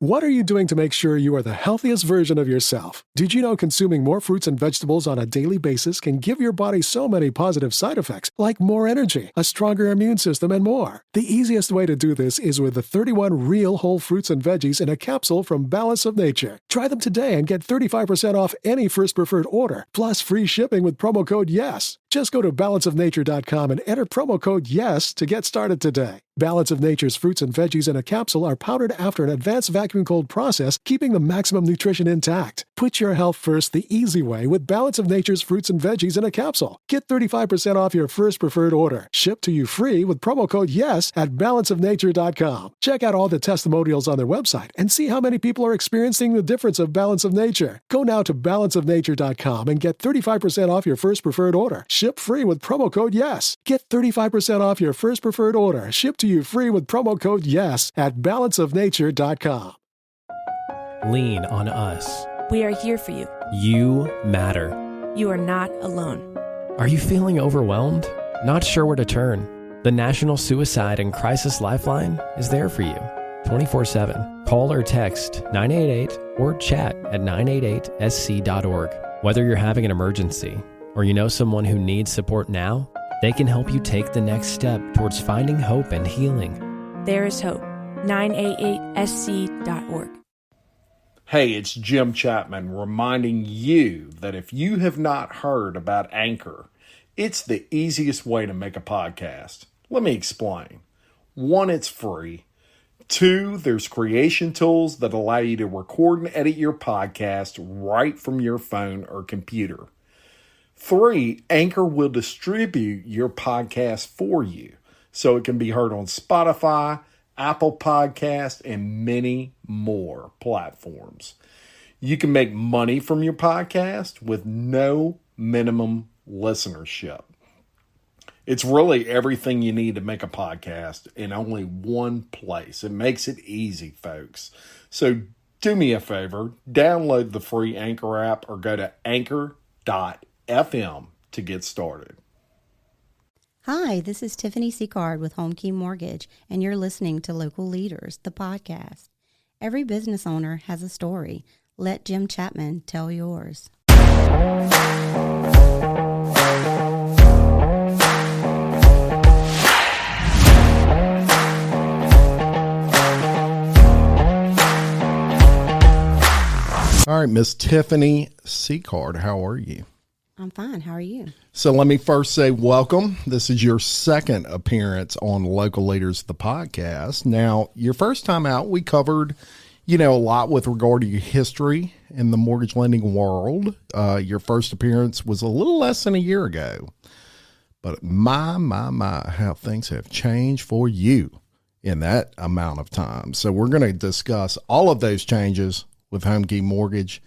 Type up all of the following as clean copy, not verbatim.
What are you doing to make sure you are the healthiest version of yourself? Did you know consuming more fruits and vegetables on a daily basis can give your body so many positive side effects, like more energy, a stronger immune system, and more? The easiest way to do this is with the 31 real whole fruits and veggies in a capsule from Balance of Nature. Try them today and get 35% off any first preferred order, plus free shipping with promo code YES. Just go to balanceofnature.com and enter promo code YES to get started today. Balance of Nature's fruits and veggies in a capsule are powdered after an advanced vacuum cold process, keeping the maximum nutrition intact. Put your health first the easy way with Balance of Nature's fruits and veggies in a capsule. Get 35% off your first preferred order. Shipped to you free with promo code YES at balanceofnature.com. Check out all the testimonials on their website and see how many people are experiencing the difference of Balance of Nature. Go now to balanceofnature.com and get 35% off your first preferred order. Ship free with promo code YES. Get 35% off your first preferred order. Shipped to you free with promo code YES at balanceofnature.com. Lean on us. We are here for you. You matter. You are not alone. Are you feeling overwhelmed? Not sure where to turn? The National Suicide and Crisis Lifeline is there for you 24/7. Call or text 988 or chat at 988sc.org. Whether you're having an emergency or you know someone who needs support now, they can help you take the next step towards finding hope and healing. There is hope. 988sc.org. Hey, it's Jim Chapman reminding you that if you have not heard about Anchor, it's the easiest way to make a podcast. Let me explain. 1, it's free. 2, there's creation tools that allow you to record and edit your podcast right from your phone or computer. 3, Anchor will distribute your podcast for you so it can be heard on Spotify, Apple Podcast, and many more platforms. You can make money from your podcast with no minimum listenership. It's really everything you need to make a podcast in only one place. It makes it easy, folks. So do me a favor, download the free Anchor app or go to anchor.fm to get started. Hi, this is Tiffany Sicard with HomeKey Mortgage, and you're listening to Local Leaders, the podcast. Every business owner has a story. Let Jim Chapman tell yours. All right, Miss Tiffany Sicard, how are you? I'm fine. How are you? So let me first say welcome. This is your second appearance on Local Leaders, the podcast. Now, your first time out, we covered, a lot with regard to your history in the mortgage lending world. Your first appearance was a little less than a year ago. But my, how things have changed for you in that amount of time. So we're going to discuss all of those changes with HomeKey Mortgage,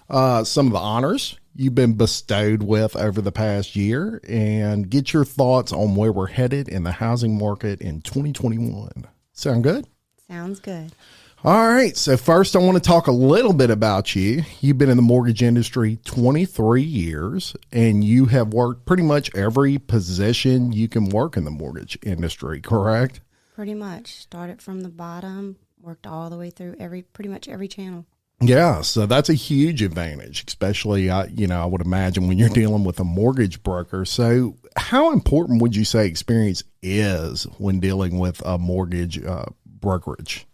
some of the honors you've been bestowed with over the past year, and get your thoughts on where we're headed in the housing market in 2021. Sound good? Sounds good. All right. So first, I want to talk a little bit about you. You've been in the mortgage industry 23 years, and you have worked pretty much every position you can work in the mortgage industry, correct? Pretty much. Started from the bottom, worked all the way through pretty much every channel. Yeah, so that's a huge advantage, especially, I would imagine when you're dealing with a mortgage broker. So how important would you say experience is when dealing with a mortgage brokerage?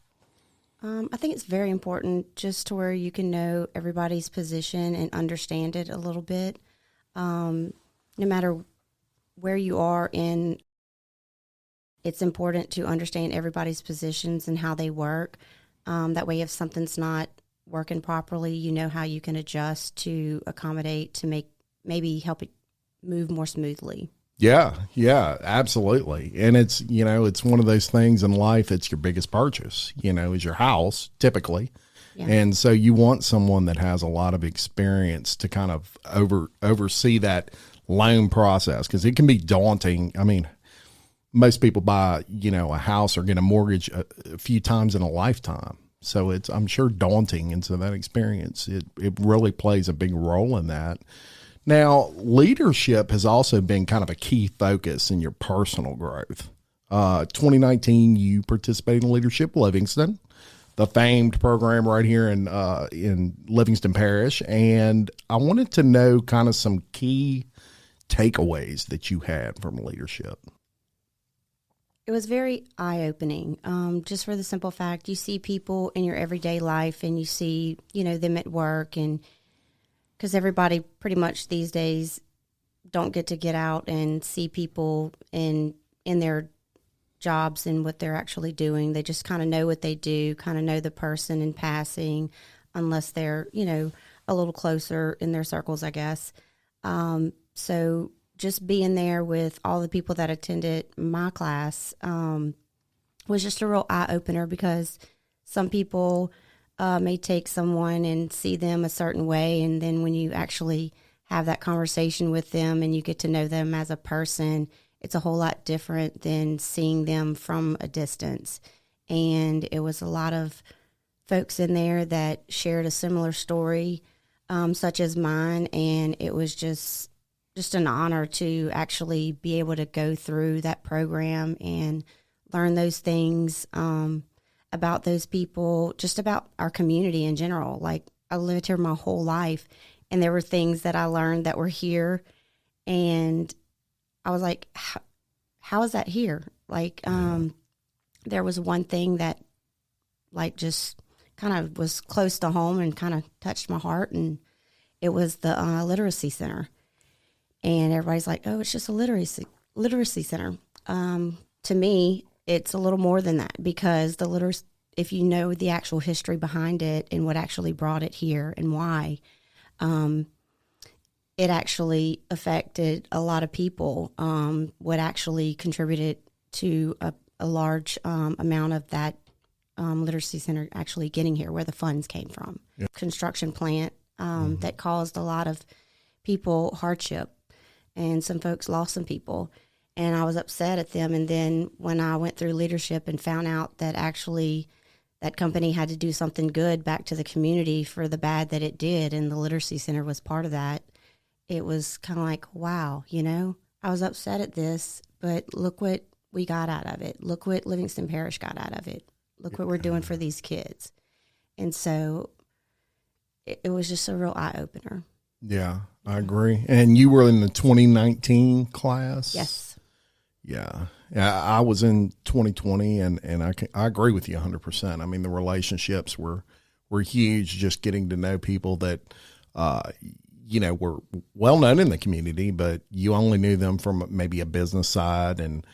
I think it's very important just to where you can know everybody's position and understand it a little bit. No matter where you are in, it's important to understand everybody's positions and how they work. That way, if something's not working properly, you know how you can adjust to accommodate to maybe help it move more smoothly. Yeah, absolutely. And it's, it's one of those things in life, it's your biggest purchase, is your house typically. Yeah. And so you want someone that has a lot of experience to kind of oversee that loan process, because it can be daunting. I mean, most people buy, a house or get a mortgage a few times in a lifetime. So it's, I'm sure, daunting. And so that experience, it really plays a big role in that. Now, leadership has also been kind of a key focus in your personal growth. 2019, you participated in Leadership Livingston. the famed program right here in Livingston Parish. And I wanted to know kind of some key takeaways that you had from leadership. It was very eye-opening, just for the simple fact you see people in your everyday life and you see, them at work, and because everybody pretty much these days don't get to get out and see people in their jobs and what they're actually doing. They just kind of know what they do, kind of know the person in passing, unless they're, a little closer in their circles, I guess. So just being there with all the people that attended my class was just a real eye-opener, because some people may take someone and see them a certain way, and then when you actually have that conversation with them and you get to know them as a person, it's a whole lot different than seeing them from a distance. And it was a lot of folks in there that shared a similar story, such as mine, and it was just an honor to actually be able to go through that program and learn those things about those people, just about our community in general. Like, I lived here my whole life, and there were things that I learned that were here, and I was like, how is that here? Like, there was one thing that, like, just kind of was close to home and kind of touched my heart, and it was the literacy center. And everybody's like, oh, it's just a literacy center. To me, it's a little more than that, because if you know the actual history behind it and what actually brought it here and why, it actually affected a lot of people. What actually contributed to a large amount of that literacy center actually getting here, where the funds came from. Yep. Construction plant that caused a lot of people hardship, and some folks lost some people. And I was upset at them. And then when I went through leadership and found out that actually that company had to do something good back to the community for the bad that it did, and the literacy center was part of that, it was kind of like, wow, I was upset at this, but look what we got out of it. Look what Livingston Parish got out of it. Look what we're doing for these kids. And so it was just a real eye-opener. Yeah, I agree. And you were in the 2019 class? Yes. Yeah. I was in 2020, and I agree with you 100%. I mean, the relationships were huge, just getting to know people that, were well known in the community, but you only knew them from maybe a business side, and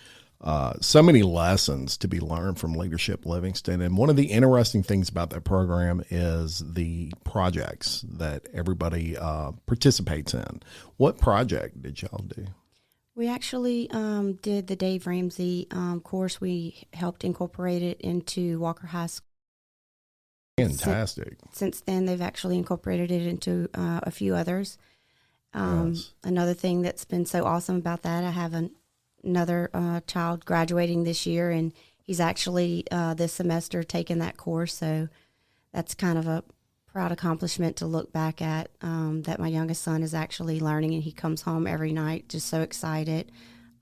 so many lessons to be learned from Leadership Livingston. And one of the interesting things about that program is the projects that everybody participates in. What project did y'all do? We actually did the Dave Ramsey course. We helped incorporate it into Walker High School. Fantastic. Since then, they've actually incorporated it into a few others. Yes. Another thing that's been so awesome about that, I have another child graduating this year, and he's actually this semester taking that course. So that's kind of a proud accomplishment to look back at, that my youngest son is actually learning, and he comes home every night just so excited.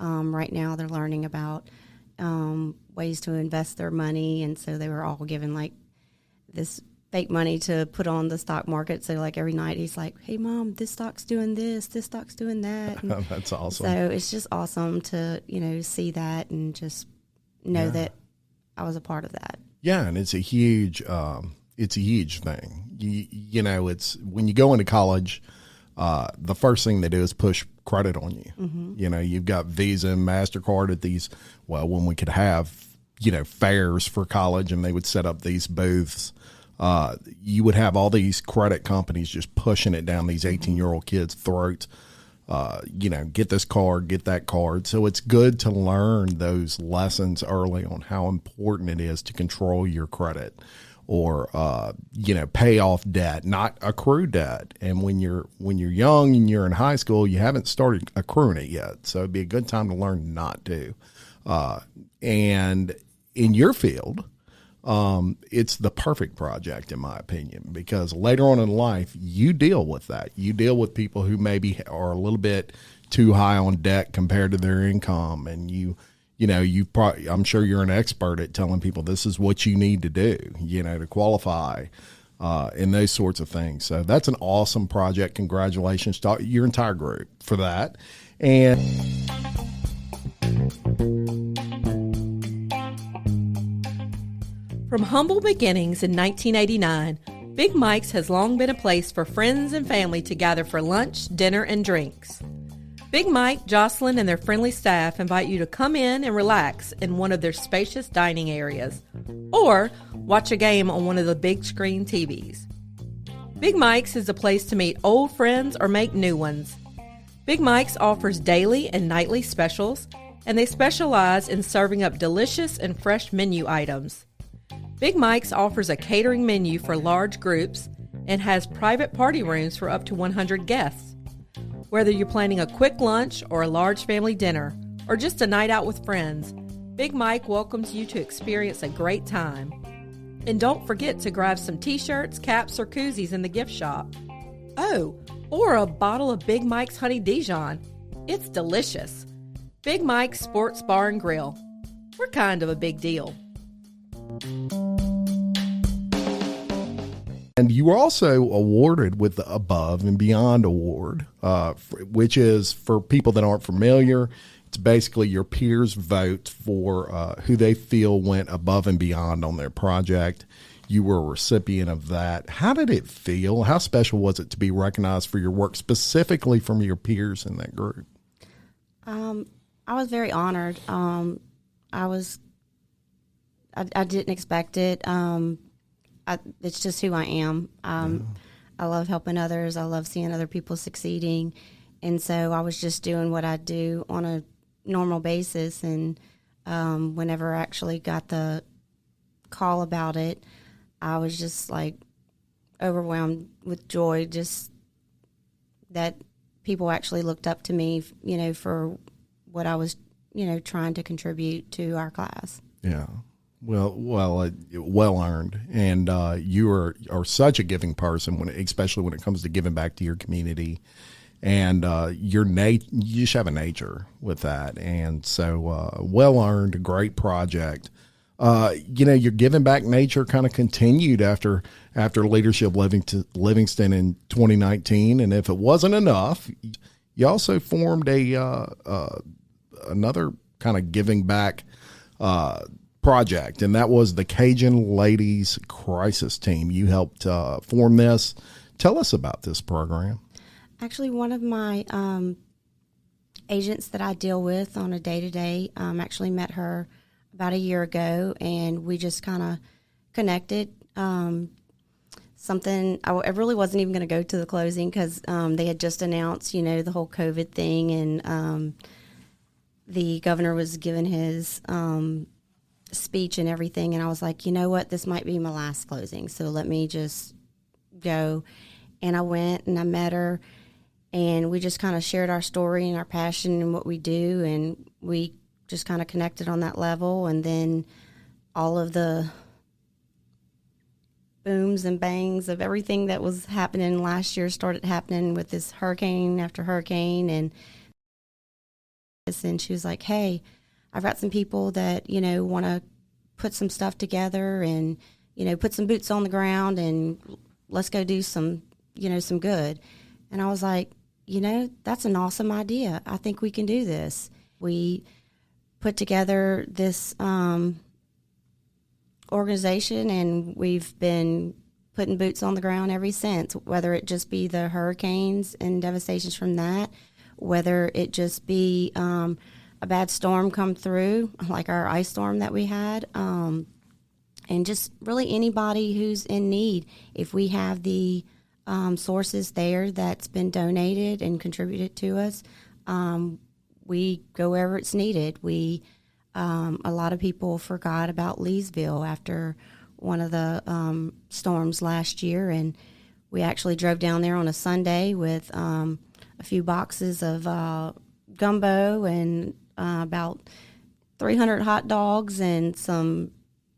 Right now they're learning about ways to invest their money, and so they were all given like this fake money to put on the stock market. So like every night he's like, hey Mom, this stock's doing this stock's doing that. And that's awesome. so it's just awesome to, see that and just know that I was a part of that. Yeah. And it's a huge thing. It's when you go into college, the first thing they do is push credit on you. Mm-hmm. You've got Visa and MasterCard at these, when we could have, fairs for college, and they would set up these booths. You would have all these credit companies just pushing it down these 18-year-old kids' throats. Get this card, get that card. So it's good to learn those lessons early on how important it is to control your credit, or pay off debt, not accrue debt. And when you're young and you're in high school, you haven't started accruing it yet. So it'd be a good time to learn not to. And in your field, it's the perfect project, in my opinion, because later on in life, you deal with that. You deal with people who maybe are a little bit too high on debt compared to their income, and you I'm sure you're an expert at telling people this is what you need to do, to qualify, and those sorts of things. So that's an awesome project. Congratulations to your entire group for that. And from humble beginnings in 1989, Big Mike's has long been a place for friends and family to gather for lunch, dinner, and drinks. Big Mike, Jocelyn, and their friendly staff invite you to come in and relax in one of their spacious dining areas, or watch a game on one of the big screen TVs. Big Mike's is a place to meet old friends or make new ones. Big Mike's offers daily and nightly specials, and they specialize in serving up delicious and fresh menu items. Big Mike's offers a catering menu for large groups and has private party rooms for up to 100 guests. Whether you're planning a quick lunch or a large family dinner, or just a night out with friends, Big Mike welcomes you to experience a great time. And don't forget to grab some t-shirts, caps, or koozies in the gift shop. Oh, or a bottle of Big Mike's Honey Dijon. It's delicious. Big Mike's Sports Bar and Grill. We're kind of a big deal. And you were also awarded with the Above and Beyond Award, which is, for people that aren't familiar, it's basically your peers vote for who they feel went above and beyond on their project. You were a recipient of that. How did it feel? How special was it to be recognized for your work, specifically from your peers in that group? I was very honored. I didn't expect it. It's just who I am. I love helping others. I love seeing other people succeeding. And so I was just doing what I do on a normal basis. And whenever I actually got the call about it, I was just like overwhelmed with joy, just that people actually looked up to me, for what I was, trying to contribute to our class. Yeah. Well earned, and you are such a giving person, especially when it comes to giving back to your community, and you just have a nature with that, and so well earned, great project. Your giving back nature kind of continued after Leadership Livingston in 2019, and if it wasn't enough, you also formed another kind of giving back project, and that was the Cajun Ladies Crisis Team. You helped form this. Tell us about this program. Actually, one of my agents that I deal with on a day-to-day, actually met her about a year ago, and we just kind of connected. I really wasn't even going to go to the closing because they had just announced, the whole COVID thing, and the governor was giving his speech and everything, and I was like, you know what, this might be my last closing, so let me just go. And I went and I met her, and we just kind of shared our story and our passion and what we do, and we just kind of connected on that level. And then all of the booms and bangs of everything that was happening last year started happening with this hurricane after hurricane, and she was like, hey, I've got some people that, want to put some stuff together and, put some boots on the ground, and let's go do some, some good. And I was like, that's an awesome idea. I think we can do this. We put together this organization, and we've been putting boots on the ground ever since, whether it just be the hurricanes and devastations from that, whether it just be a bad storm come through, like our ice storm that we had, and just really anybody who's in need. If we have the sources there that's been donated and contributed to us, we go wherever it's needed. A lot of people forgot about Leesville after one of the storms last year, and we actually drove down there on a Sunday with a few boxes of gumbo and about 300 hot dogs and some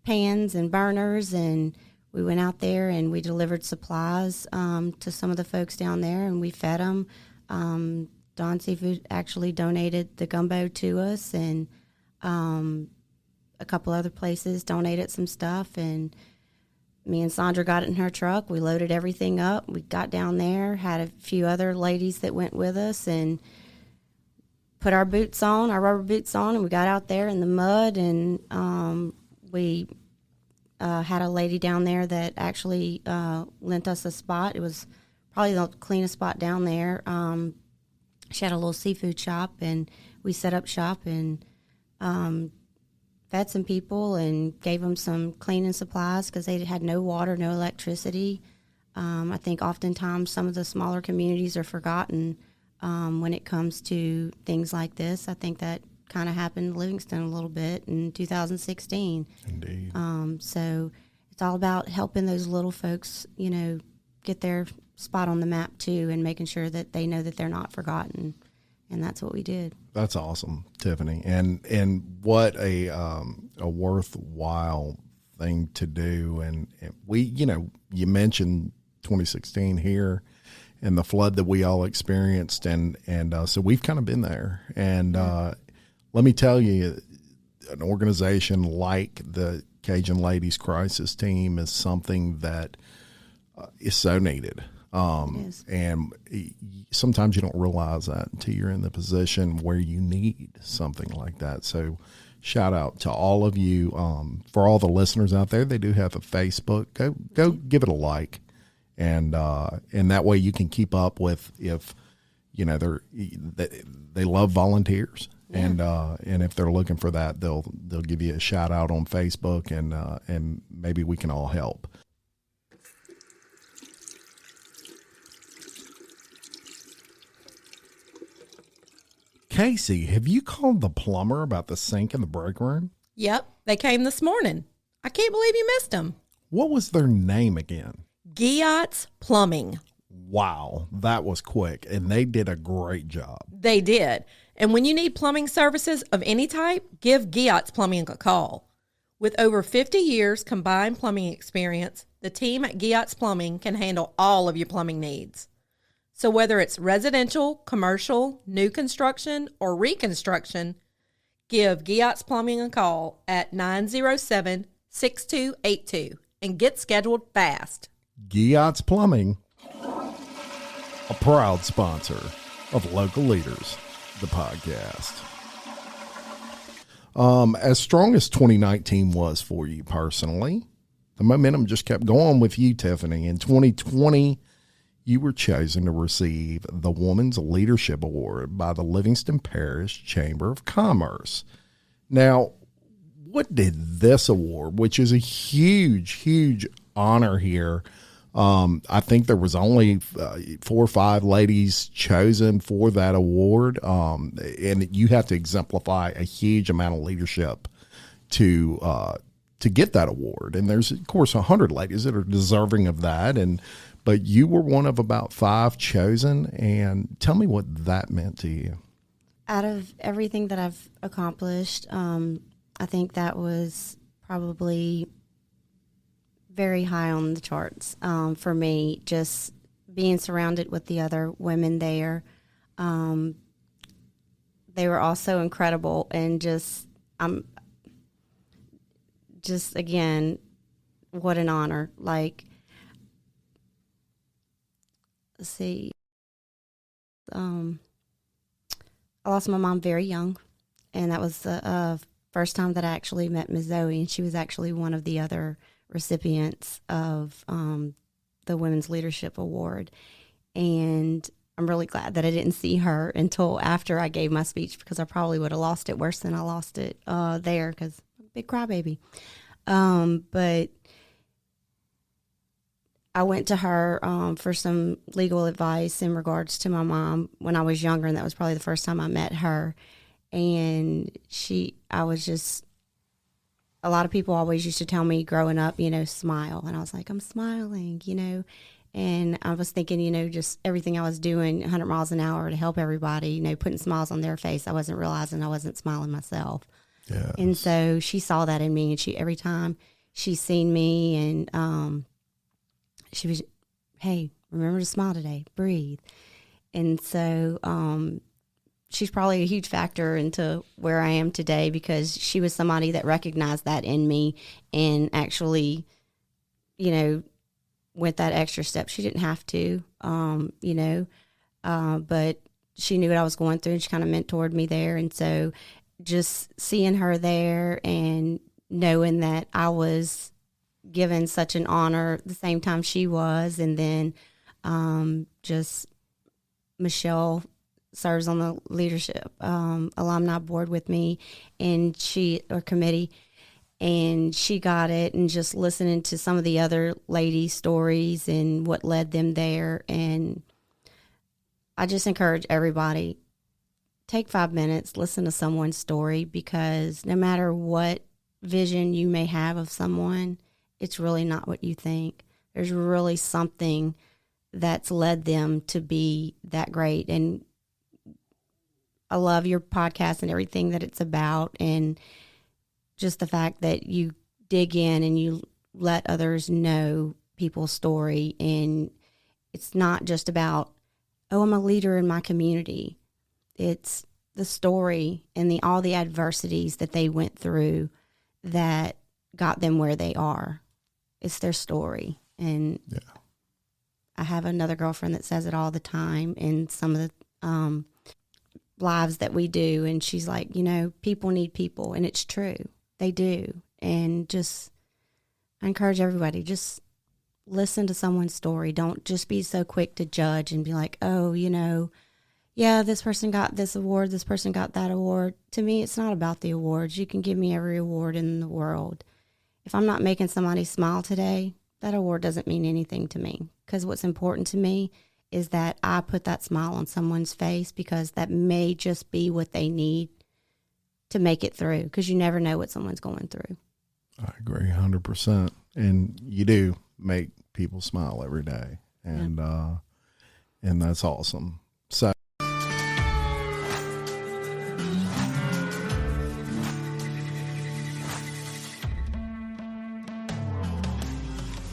pans and burners, and we went out there and we delivered supplies to some of the folks down there, and we fed them. Don Seafood actually donated the gumbo to us, and A couple other places donated some stuff, and me and Sandra got it in her truck. We loaded everything up. We got down there, had a few other ladies that went with us, and put our boots on, our rubber boots on, and we got out there in the mud, and we had a lady down there that actually lent us a spot. It was probably the cleanest spot down there. She had a little seafood shop, and we set up shop and fed some people and gave them some cleaning supplies because they had no water, no electricity. I think oftentimes some of the smaller communities are forgotten when it comes to things like this. I think that kind of happened in Livingston a little bit in 2016. Indeed. So it's all about helping those little folks, get their spot on the map too, and making sure that they know that they're not forgotten. And that's what we did. That's awesome, Tiffany. And what a worthwhile thing to do. And we, you mentioned 2016 here and the flood that we all experienced. And so we've kind of been there. And let me tell you, an organization like the Cajun Ladies Crisis Team is something that is so needed. And sometimes you don't realize that until you're in the position where you need something like that. So shout out to all of you. For all the listeners out there, they do have a Facebook. Go give it a like. And that way you can keep up with if, they love volunteers. Yeah. And if they're looking for that, they'll give you a shout out on Facebook, and maybe we can all help. Casey, have you called the plumber about the sink in the break room? Yep, they came this morning. I can't believe you missed them. What was their name again? Giot's Plumbing. Wow, that was quick, and they did a great job. They did. And when you need plumbing services of any type, give Giot's Plumbing a call. With over 50 years combined plumbing experience, the team at Giot's Plumbing can handle all of your plumbing needs. So whether it's residential, commercial, new construction, or reconstruction, give Giot's Plumbing a call at 907-6282 and get scheduled fast. Giot's Plumbing, a proud sponsor of Local Leaders, the podcast. As strong as 2019 was for you personally, the momentum just kept going with you, Tiffany. In 2020, you were chosen to receive the Women's Leadership Award by the Livingston Parish Chamber of Commerce. Now, what did this award, which is a huge, huge honor here, I think there was only 4 or 5 ladies chosen for that award, and you have to exemplify a huge amount of leadership to get that award. And there's, of course, 100 ladies that are deserving of that, but you were one of about 5 chosen. And tell me what that meant to you. Out of everything that I've accomplished, I think that was probably very high on the charts for me, just being surrounded with the other women there. They were all so incredible, and just again, what an honor. Like, let's see, I lost my mom very young, and that was the first time that I actually met Ms. Zoe, and she was actually one of the other recipients of the Women's Leadership Award. And I'm really glad that I didn't see her until after I gave my speech, because I probably would have lost it worse than I lost it there, because I'm a big crybaby. But I went to her for some legal advice in regards to my mom when I was younger, and that was probably the first time I met her. And a lot of people always used to tell me growing up, smile. And I was like, I'm smiling, And I was thinking, just everything I was doing 100 miles an hour to help everybody, putting smiles on their face. I wasn't realizing I wasn't smiling myself. Yes. And so she saw that in me, and every time she's seen me, and she was, hey, remember to smile today, breathe. And so she's probably a huge factor into where I am today, because she was somebody that recognized that in me and actually, went that extra step. She didn't have to, but she knew what I was going through, and she kind of mentored me there. And so just seeing her there and knowing that I was given such an honor at the same time she was, and then just Michelle serves on the leadership alumni board with me, and committee, and she got it, and just listening to some of the other ladies' stories and what led them there. And I just encourage everybody, take 5 minutes, listen to someone's story, because no matter what vision you may have of someone, it's really not what you think. There's really something that's led them to be that great. And I love your podcast and everything that it's about, and just the fact that you dig in and you let others know people's story. And it's not just about, oh, I'm a leader in my community. It's the story and all the adversities that they went through that got them where they are. It's their story. And I have another girlfriend that says it all the time in some of the lives that we do. And she's like, people need people. And it's true. They do. And I encourage everybody, just listen to someone's story. Don't just be so quick to judge and be like, oh, yeah, this person got this award, this person got that award. To me, it's not about the awards. You can give me every award in the world. If I'm not making somebody smile today, that award doesn't mean anything to me. Because what's important to me is that I put that smile on someone's face, because that may just be what they need to make it through, because you never know what someone's going through. I agree 100%. And you do make people smile every day. And, and that's awesome. So,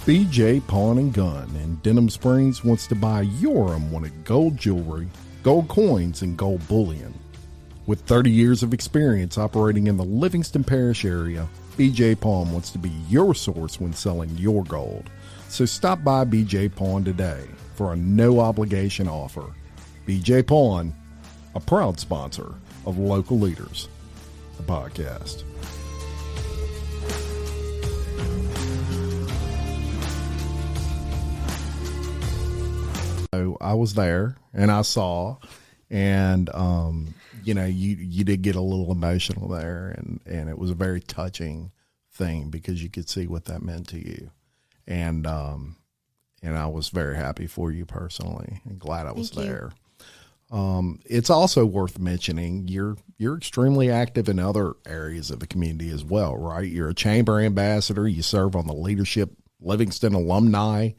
BJ Pawn and Gun in Denham Springs wants to buy your unwanted gold jewelry, gold coins, and gold bullion. With 30 years of experience operating in the Livingston Parish area, BJ Pawn wants to be your source when selling your gold. So stop by BJ Pawn today for a no-obligation offer. BJ Pawn, a proud sponsor of Local Leaders, the podcast. So I was there and I saw, and you did get a little emotional there, and it was a very touching thing, because you could see what that meant to you, and I was very happy for you personally, and glad I was there. It's also worth mentioning you're extremely active in other areas of the community as well, right? You're a chamber ambassador. You serve on the leadership Livingston alumni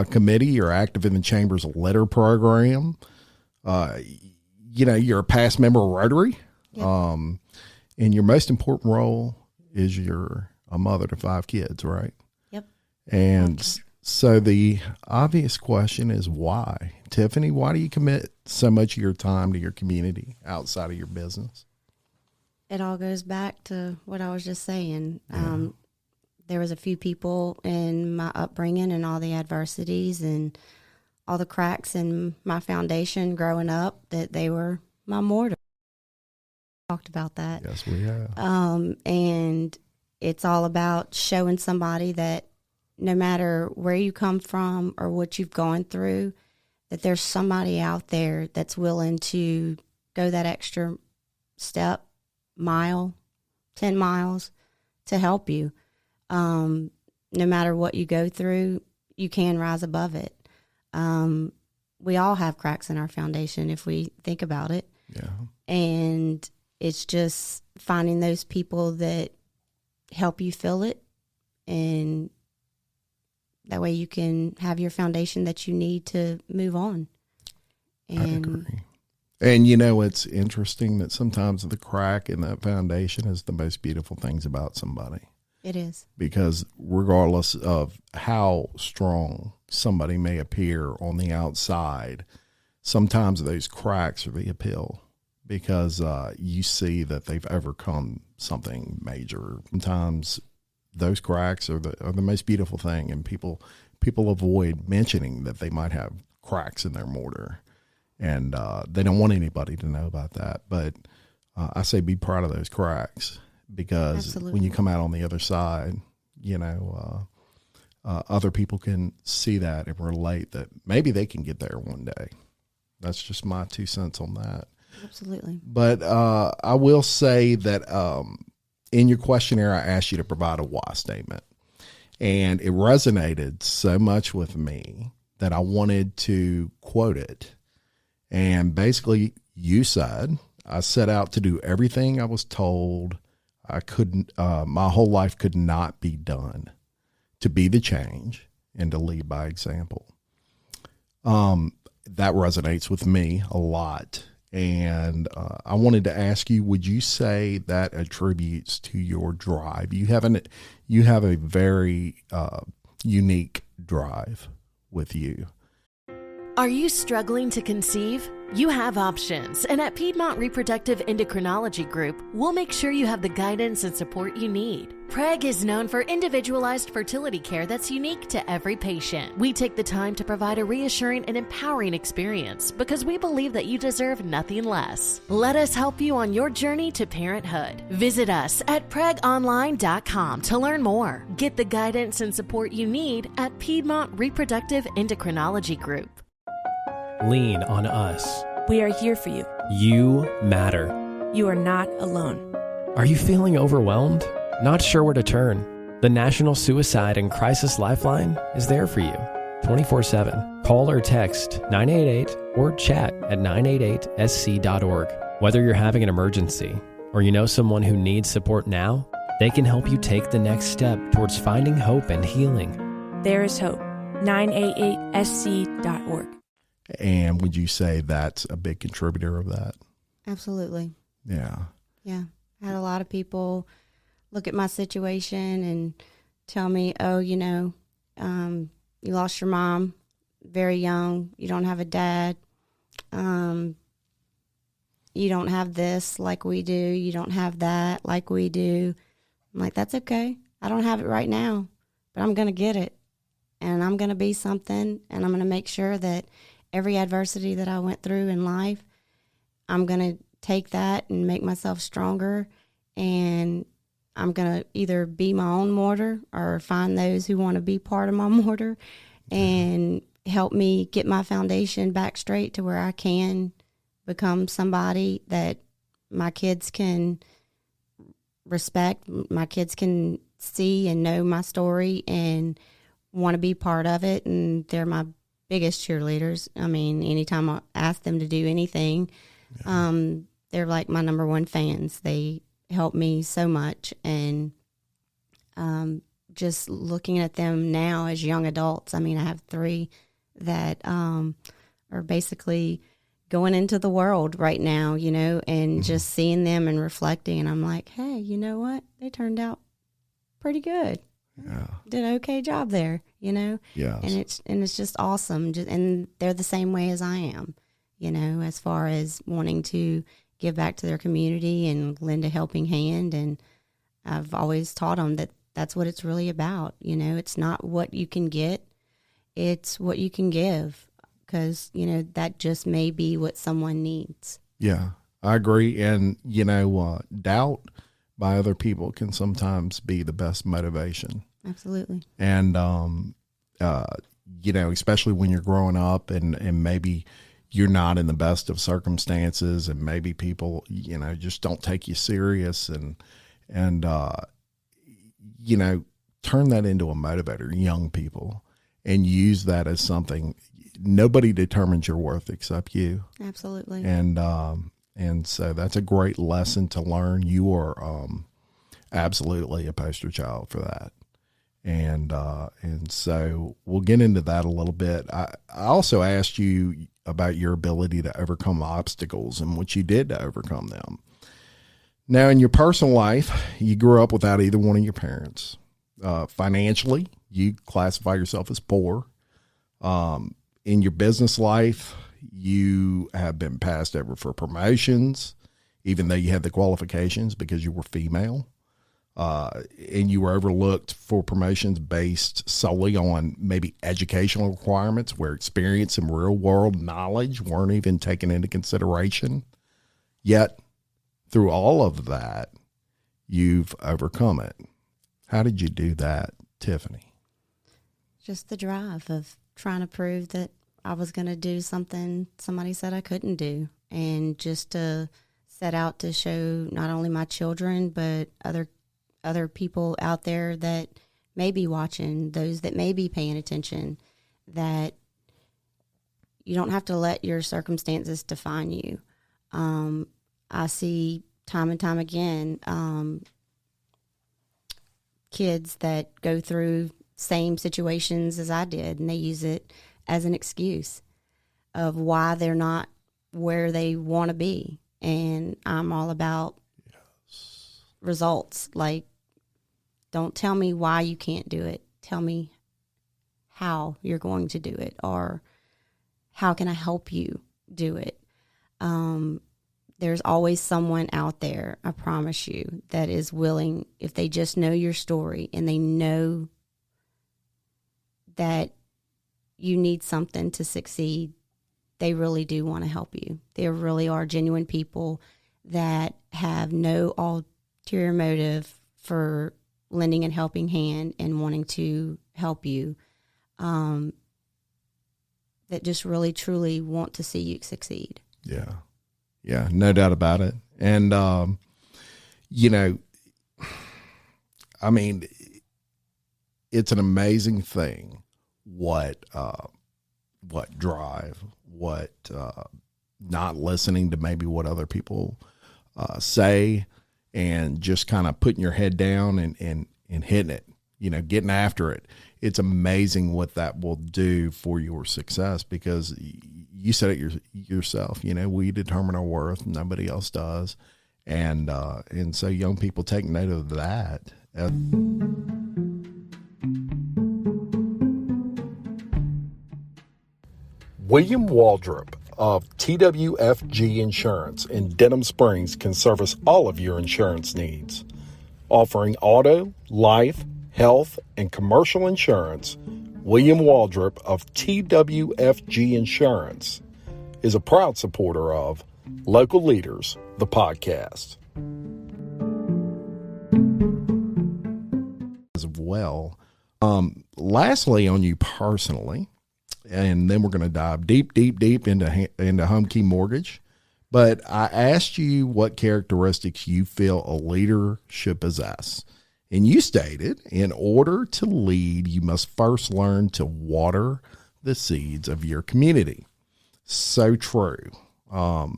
committee. You're active in the chamber's letter program. You're a past member of Rotary. Yep. And your most important role is you're a mother to 5 kids, right? Yep. And so the obvious question is why? Tiffany, why do you commit so much of your time to your community outside of your business? It all goes back to what I was just saying. Yeah. There was a few people in my upbringing and all the adversities and all the cracks in my foundation growing up that they were my mortar. Talked about that. Yes, we have. And it's all about showing somebody that no matter where you come from or what you've gone through, that there's somebody out there that's willing to go that extra step, mile, 10 miles to help you. No matter what you go through, you can rise above it. We all have cracks in our foundation if we think about it. Yeah. And it's just finding those people that help you fill it, and that way you can have your foundation that you need to move on. And I agree. And it's interesting that sometimes the crack in that foundation is the most beautiful things about somebody. It is. Because regardless of how strong somebody may appear on the outside, sometimes those cracks are the appeal, because you see that they've overcome something major. Sometimes those cracks are the most beautiful thing, and people avoid mentioning that they might have cracks in their mortar, and they don't want anybody to know about that. But I say be proud of those cracks, because Absolutely. when you come out on the other side, other people can see that and relate that maybe they can get there one day. That's just my 2 cents on that. Absolutely. But I will say that in your questionnaire, I asked you to provide a why statement. And it resonated so much with me that I wanted to quote it. And basically, you said, I set out to do everything I was told I couldn't, my whole life could not be done, to be the change and to lead by example. That resonates with me a lot. And I wanted to ask you, would you say that attributes to your drive? You have a very unique drive with you. Are you struggling to conceive? You have options, and at Piedmont Reproductive Endocrinology Group, we'll make sure you have the guidance and support you need. PREG is known for individualized fertility care that's unique to every patient. We take the time to provide a reassuring and empowering experience because we believe that you deserve nothing less. Let us help you on your journey to parenthood. Visit us at pregonline.com to learn more. Get the guidance and support you need at Piedmont Reproductive Endocrinology Group. Lean on us. We are here for you. You matter. You are not alone. Are you feeling overwhelmed? Not sure where to turn? The National Suicide and Crisis Lifeline is there for you 24/7. Call or text 988 or chat at 988sc.org. Whether you're having an emergency or you know someone who needs support now, they can help you take the next step towards finding hope and healing. There is hope. 988sc.org. And would you say that's a big contributor of that? Absolutely. Yeah. Yeah. I had a lot of people look at my situation and tell me, oh, you lost your mom very young. You don't have a dad. You don't have this like we do. You don't have that like we do. I'm like, that's okay. I don't have it right now, but I'm going to get it. And I'm going to be something, and I'm going to make sure that every adversity that I went through in life, I'm going to take that and make myself stronger, and I'm going to either be my own mortar or find those who want to be part of my mortar and help me get my foundation back straight to where I can become somebody that my kids can respect, my kids can see and know my story and want to be part of it, and they're my biggest cheerleaders. I mean, anytime I ask them to do anything, they're like my number one fans. They help me so much, and just looking at them now as young adults, I mean, I have 3 that are basically going into the world right now, and just seeing them and reflecting, and I'm like, hey, you know what? They turned out pretty good. Yeah. Did an okay job there, Yes. And it's just awesome. And they're the same way as I am, as far as wanting to give back to their community and lend a helping hand. And I've always taught them that that's what it's really about. It's not what you can get, it's what you can give, because, that just may be what someone needs. Yeah, I agree. And, doubt by other people can sometimes be the best motivation. Absolutely. And, especially when you're growing up and maybe you're not in the best of circumstances, and maybe people, just don't take you serious and turn that into a motivator, young people, and use that as something. Nobody determines your worth except you. Absolutely. And so that's a great lesson to learn. You are absolutely a poster child for that. And so we'll get into that a little bit. I also asked you about your ability to overcome obstacles and what you did to overcome them. Now, in your personal life, you grew up without either one of your parents. Financially, you classify yourself as poor. In your business life, you have been passed over for promotions. even though you had the qualifications because you were female, and you were overlooked for promotions based solely on maybe educational requirements where experience and real world knowledge weren't even taken into consideration. Yet through all of that, you've overcome it. How did you do that, Tiffany? Just the drive of trying to prove that I was going to do something somebody said I couldn't do, and just to set out to show not only my children, but other people out there that may be watching, those that may be paying attention, that you don't have to let your circumstances define you. I see time and time again kids that go through same situations as I did, and they use it as an excuse of why they're not where they want to be. And I'm all about results. Like, don't tell me why you can't do it. Tell me how you're going to do it, or how can I help you do it. There's always someone out there, I promise you, that is willing, if they just know your story and they know that you need something to succeed, they really do want to help you. There really are genuine people that have no ulterior motive for lending a helping hand and wanting to help you, that just really, truly want to see you succeed. Yeah. Yeah, no doubt about it. And, you know, I mean, it's an amazing thing what drive, not listening to maybe what other people say, and just kind of putting your head down and hitting it, you know, getting after it. It's amazing what that will do for your success, because you said it yourself, you know, we determine our worth, nobody else does. And so young people take note of that. William Waldrop of TWFG Insurance in Denham Springs can service all of your insurance needs. Offering auto, life, health, and commercial insurance, William Waldrop of TWFG Insurance is a proud supporter of Local Leaders, the podcast. As well. Lastly, on you personally, and then we're going to dive deep into HomeKey Mortgage. But I asked you what characteristics you feel a leader should possess. And you stated, in order to lead, you must first learn to water the seeds of your community. So true. How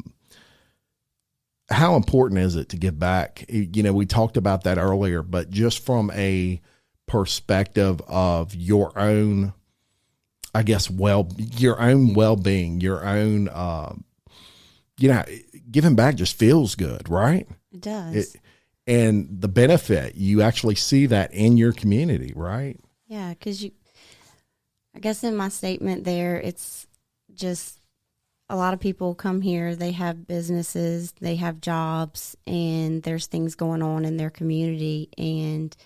important is it to give back? You know, we talked about that earlier, but just from a perspective of your own, I guess, your own well-being, your own, you know, giving back just feels good, right? It does. And the benefit, you actually see that in your community, right? Yeah, because I guess in my statement there, it's just a lot of people come here, they have businesses, they have jobs, and there's things going on in their community. And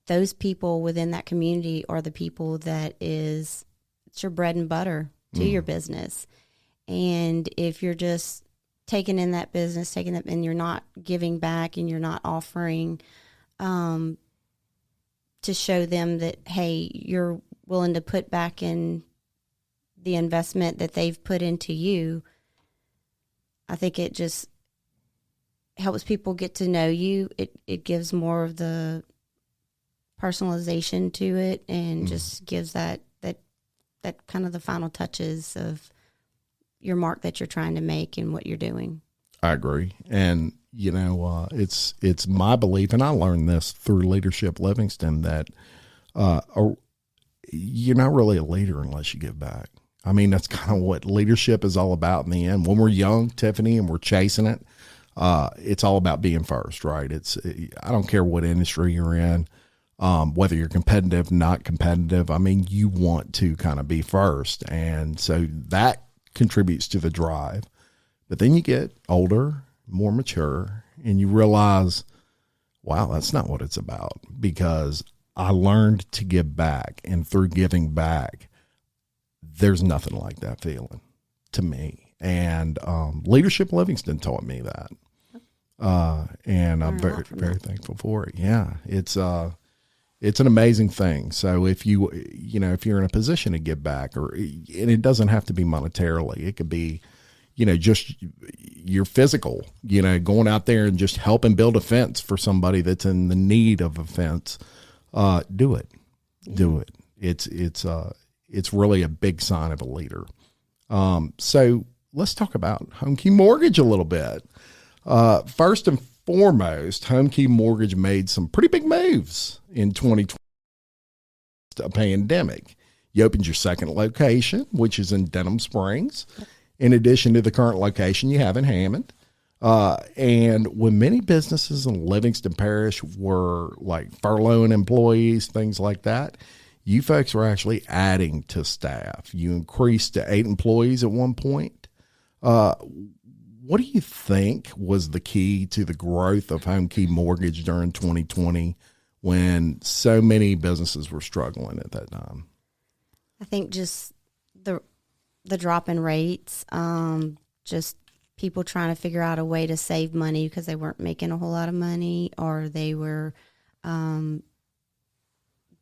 those people within that community are the people that it's your bread and butter to your business. And if you're just taking in that business, and you're not giving back, and you're not offering to show them that, hey, you're willing to put back in the investment that they've put into you, I think it just helps people get to know you. It gives more of the personalization to it, and just gives that kind of the final touches of your mark that you're trying to make and what you're doing. I agree. And, you know, it's my belief, and I learned this through Leadership Livingston, that you're not really a leader unless you give back. I mean, that's kind of what leadership is all about in the end. When we're young, Tiffany, and we're chasing it, it's all about being first, right? I don't care what industry you're in, whether you're competitive, not competitive. I mean, you want to kind of be first. And so that contributes to the drive. But then you get older, more mature, and you realize, wow, that's not what it's about, because I learned to give back, and through giving back, there's nothing like that feeling to me. And Leadership Livingston taught me that. And I'm very, very thankful for it. Yeah. It's an amazing thing. So if you're in a position to give back, and it doesn't have to be monetarily, it could be, just your physical, going out there and just helping build a fence for somebody that's in the need of a fence. Do it. Do it. It's really a big sign of a leader. So let's talk about HomeKey Mortgage a little bit. First and foremost, HomeKey Mortgage made some pretty big moves in 2020, a pandemic. You opened your second location, which is in Denham Springs, in addition to the current location you have in Hammond. And when many businesses in Livingston Parish were like furloughing employees, things like that, you folks were actually adding to staff. You increased to 8 employees at one point. What do you think was the key to the growth of HomeKey Mortgage during 2020 when so many businesses were struggling at that time? I think just the drop in rates, just people trying to figure out a way to save money because they weren't making a whole lot of money, or they were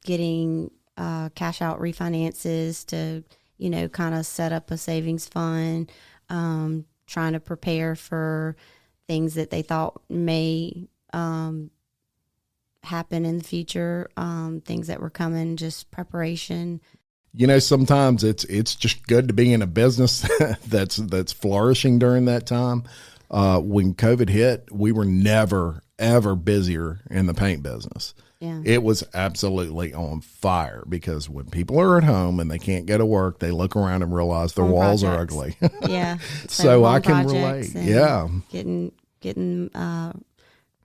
getting cash out refinances to, kind of set up a savings fund, trying to prepare for things that they thought may happen in the future, things that were coming, just preparation. Sometimes it's just good to be in a business that's flourishing during that time. When COVID hit, we were never, ever busier in the paint business. Yeah. It was absolutely on fire, because when people are at home and they can't go to work, they look around and realize their walls are ugly. Yeah. So I can relate. Yeah. Getting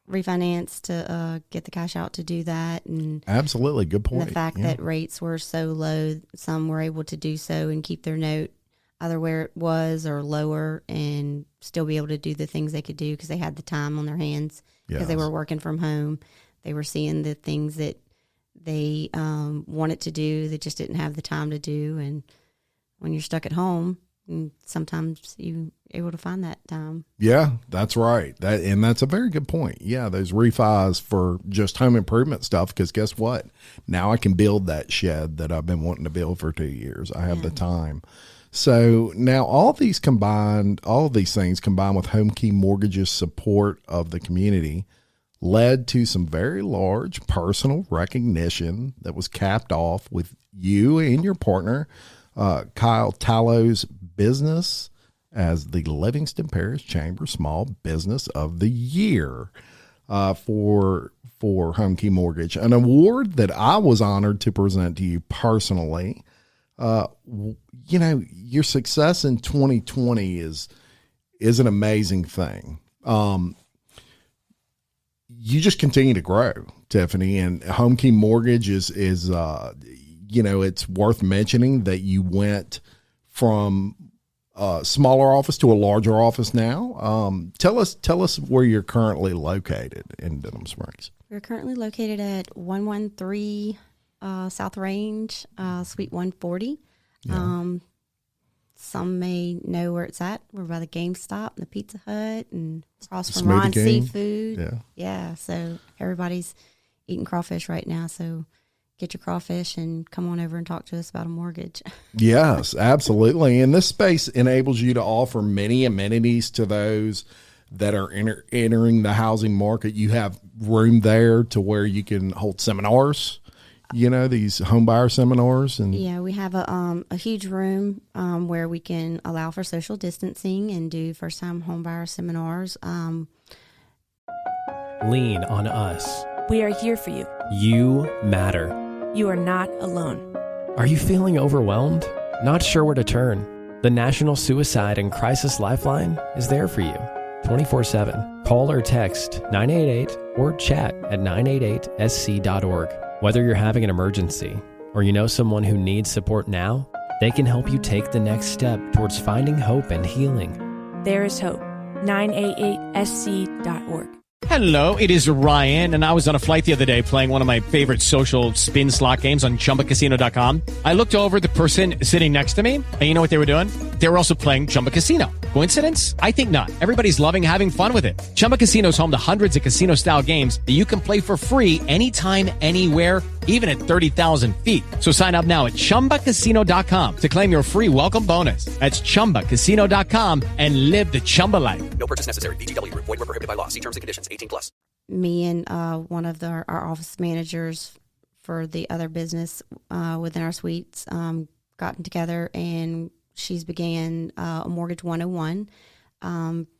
refinanced to get the cash out to do that. And absolutely. Good point. And the fact that rates were so low, some were able to do so and keep their note either where it was or lower, and still be able to do the things they could do because they had the time on their hands, because they were working from home. They were seeing the things that they wanted to do, they just didn't have the time to do. And when you're stuck at home, sometimes you're able to find that time. Yeah, that's right. That's a very good point. Yeah, those refis for just home improvement stuff, because guess what? Now I can build that shed that I've been wanting to build for 2 years. I have the time. So now all these things combined with HomeKey Mortgage's support of the community led to some very large personal recognition that was capped off with you and your partner, Kyle Tallow's business as the Livingston Parish Chamber Small Business of the Year for HomeKey Mortgage, an award that I was honored to present to you personally. Your success in 2020 is an amazing thing. You just continue to grow, Tiffany, and HomeKey Mortgage is it's worth mentioning that you went from a smaller office to a larger office now. Tell us where you're currently located in Denham Springs. We're currently located at 113 South Range, Suite 140. Yeah. Some may know where it's at. We're by the GameStop and the Pizza Hut, and across from Ron Seafood. Yeah. So everybody's eating crawfish right now. So get your crawfish and come on over and talk to us about a mortgage. Yes, absolutely. And this space enables you to offer many amenities to those that are entering the housing market. You have room there to where you can hold seminars, these home buyer seminars. And yeah, we have a huge room where we can allow for social distancing and do first time home buyer seminars. Lean on us. We are here for you. You matter. You are not alone. Are you feeling overwhelmed? Not sure where to turn? The National Suicide and Crisis Lifeline is there for you 24/7. Call or text 988 or chat at 988sc.org. Whether you're having an emergency or you know someone who needs support now, they can help you take the next step towards finding hope and healing. There is hope. 988sc.org. Hello, it is Ryan, and I was on a flight the other day playing one of my favorite social spin slot games on ChumbaCasino.com. I looked over at the person sitting next to me, and you know what they were doing? They were also playing Chumba Casino. Coincidence? I think not. Everybody's loving having fun with it. Chumba Casino is home to hundreds of casino-style games that you can play for free anytime, anywhere, even at 30,000 feet. So sign up now at ChumbaCasino.com to claim your free welcome bonus. That's ChumbaCasino.com and live the Chumba life. No purchase necessary. VGW. Void where prohibited by law. See terms and conditions. 18+. Me and one of our office managers for the other business within our suites gotten together, and she's began a Mortgage 101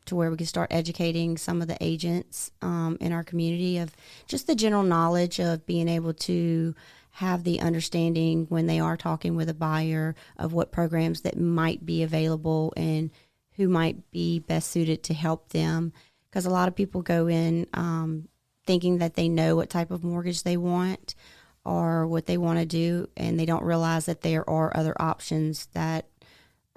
to where we can start educating some of the agents in our community of just the general knowledge of being able to have the understanding when they are talking with a buyer of what programs that might be available and who might be best suited to help them. Because a lot of people go in thinking that they know what type of mortgage they want or what they want to do, and they don't realize that there are other options that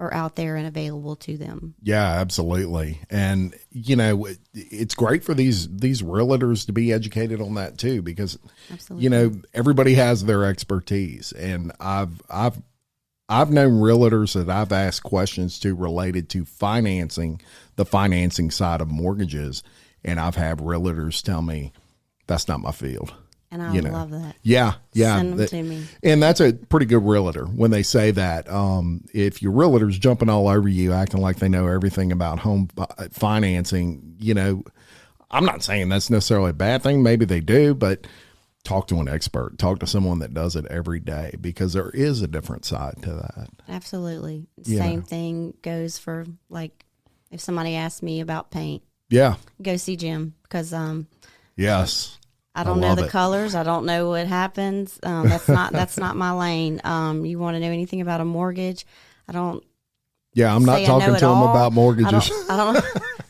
are out there and available to them. Yeah, absolutely. And, you know, it's great for these realtors to be educated on that too, because, Absolutely. you know, everybody has their expertise. And I've known realtors that I've asked questions to related to the financing side of mortgages. And I've had realtors tell me that's not my field. And I love that. Yeah. Send them to me. And that's a pretty good realtor when they say that. If your realtor's jumping all over you, acting like they know everything about home financing, you know, I'm not saying that's necessarily a bad thing. Maybe they do, but talk to an expert. Talk to someone that does it every day, because there is a different side to that. Absolutely. You Same know. thing goes for, like, if somebody asks me about paint, Yeah. go see Jim, because Yes. I don't know love the it. colors. I don't know what happens. That's not my lane. You want to know anything about a mortgage? I don't. Yeah, I'm not say I talking know to it them all. about mortgages. I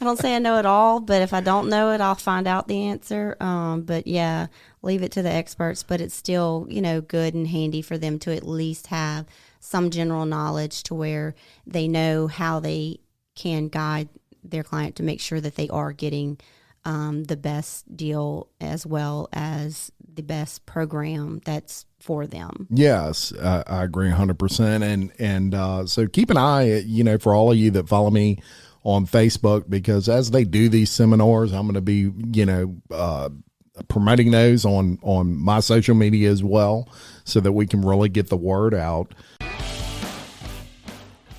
don't say I know it all, but if I don't know it, I'll find out the answer. But yeah, leave it to the experts. But it's still, you know, good and handy for them to at least have some general knowledge to where they know how they can guide their client to make sure that they are getting the best deal as well as the best program that's for them. Yes, I agree 100%. And so keep an eye, you know, for all of you that follow me on Facebook, because as they do these seminars, I'm going to be, you know, promoting those on my social media as well, so that we can really get the word out.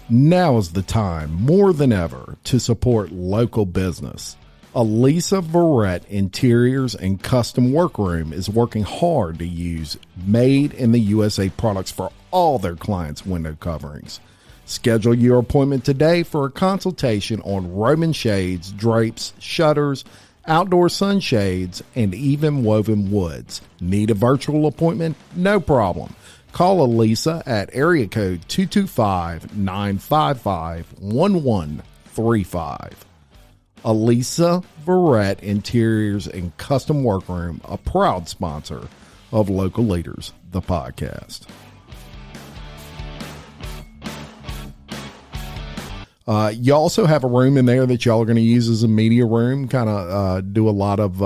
Now is the time, more than ever, to support local business. Elisa Verrett Interiors and Custom Workroom is working hard to use made in the USA products for all their clients' window coverings. Schedule your appointment today for a consultation on Roman shades, drapes, shutters, outdoor sunshades, and even woven woods. Need a virtual appointment? No problem. Call Elisa at area code 225-955-1135. Elisa Verrett Interiors and Custom Workroom, a proud sponsor of Local Leaders, the podcast. You also have a room in there that y'all are going to use as a media room, kind of do a lot of,